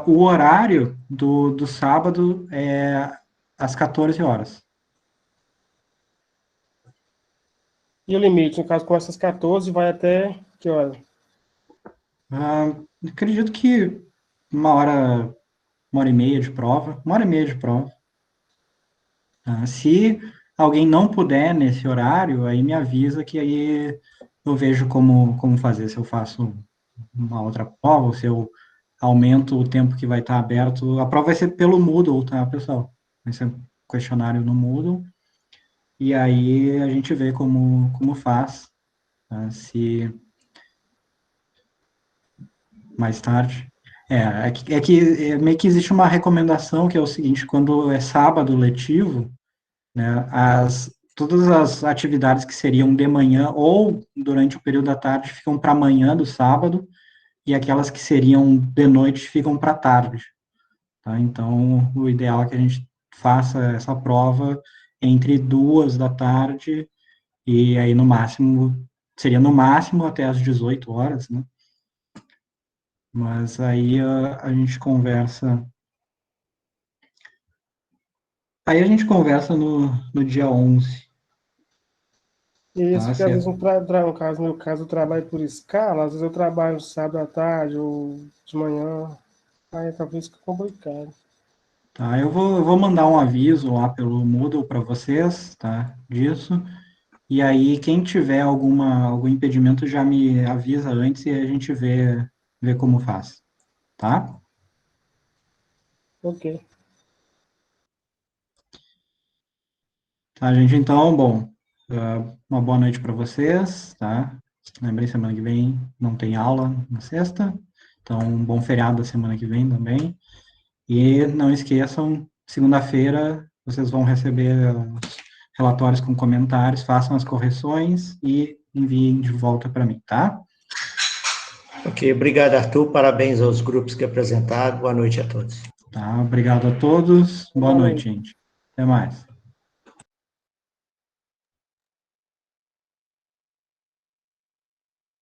o horário do sábado é às 14 horas. E o limite, no caso, com essas 14, vai até que hora? Acredito que uma hora e meia de prova, uma hora e meia de prova. Se alguém não puder nesse horário, aí me avisa que aí eu vejo como fazer, se eu faço uma outra prova, ou se eu aumento o tempo que vai estar aberto. A prova vai ser pelo Moodle, tá, pessoal? Vai ser questionário no Moodle. E aí a gente vê como faz, tá? Se mais tarde. Meio que existe uma recomendação que é o seguinte, quando é sábado letivo, né, todas as atividades que seriam de manhã ou durante o período da tarde ficam para amanhã do sábado, e aquelas que seriam de noite ficam para tarde. Tá? Então, o ideal é que a gente faça essa prova entre 2 da tarde e aí no máximo, seria no máximo até às 18 horas, né? Mas aí a gente conversa. Aí a gente conversa no dia 11. Isso, Tá porque às vezes, certo. no meu caso, eu trabalho por escala, às vezes eu trabalho sábado à tarde ou de manhã, aí talvez fique complicado. Tá, eu vou mandar um aviso lá pelo Moodle para vocês, tá, disso. E aí, quem tiver algum impedimento já me avisa antes e a gente vê como faz, tá? Ok. Tá, gente, então, bom, uma boa noite para vocês, tá? Lembrei, semana que vem não tem aula na sexta, então um bom feriado da semana que vem também. E não esqueçam, segunda-feira vocês vão receber os relatórios com comentários, façam as correções e enviem de volta para mim, tá? Ok, obrigado, Arthur. Parabéns aos grupos que apresentaram. Boa noite a todos. Tá, obrigado a todos. Boa noite, gente. Até mais.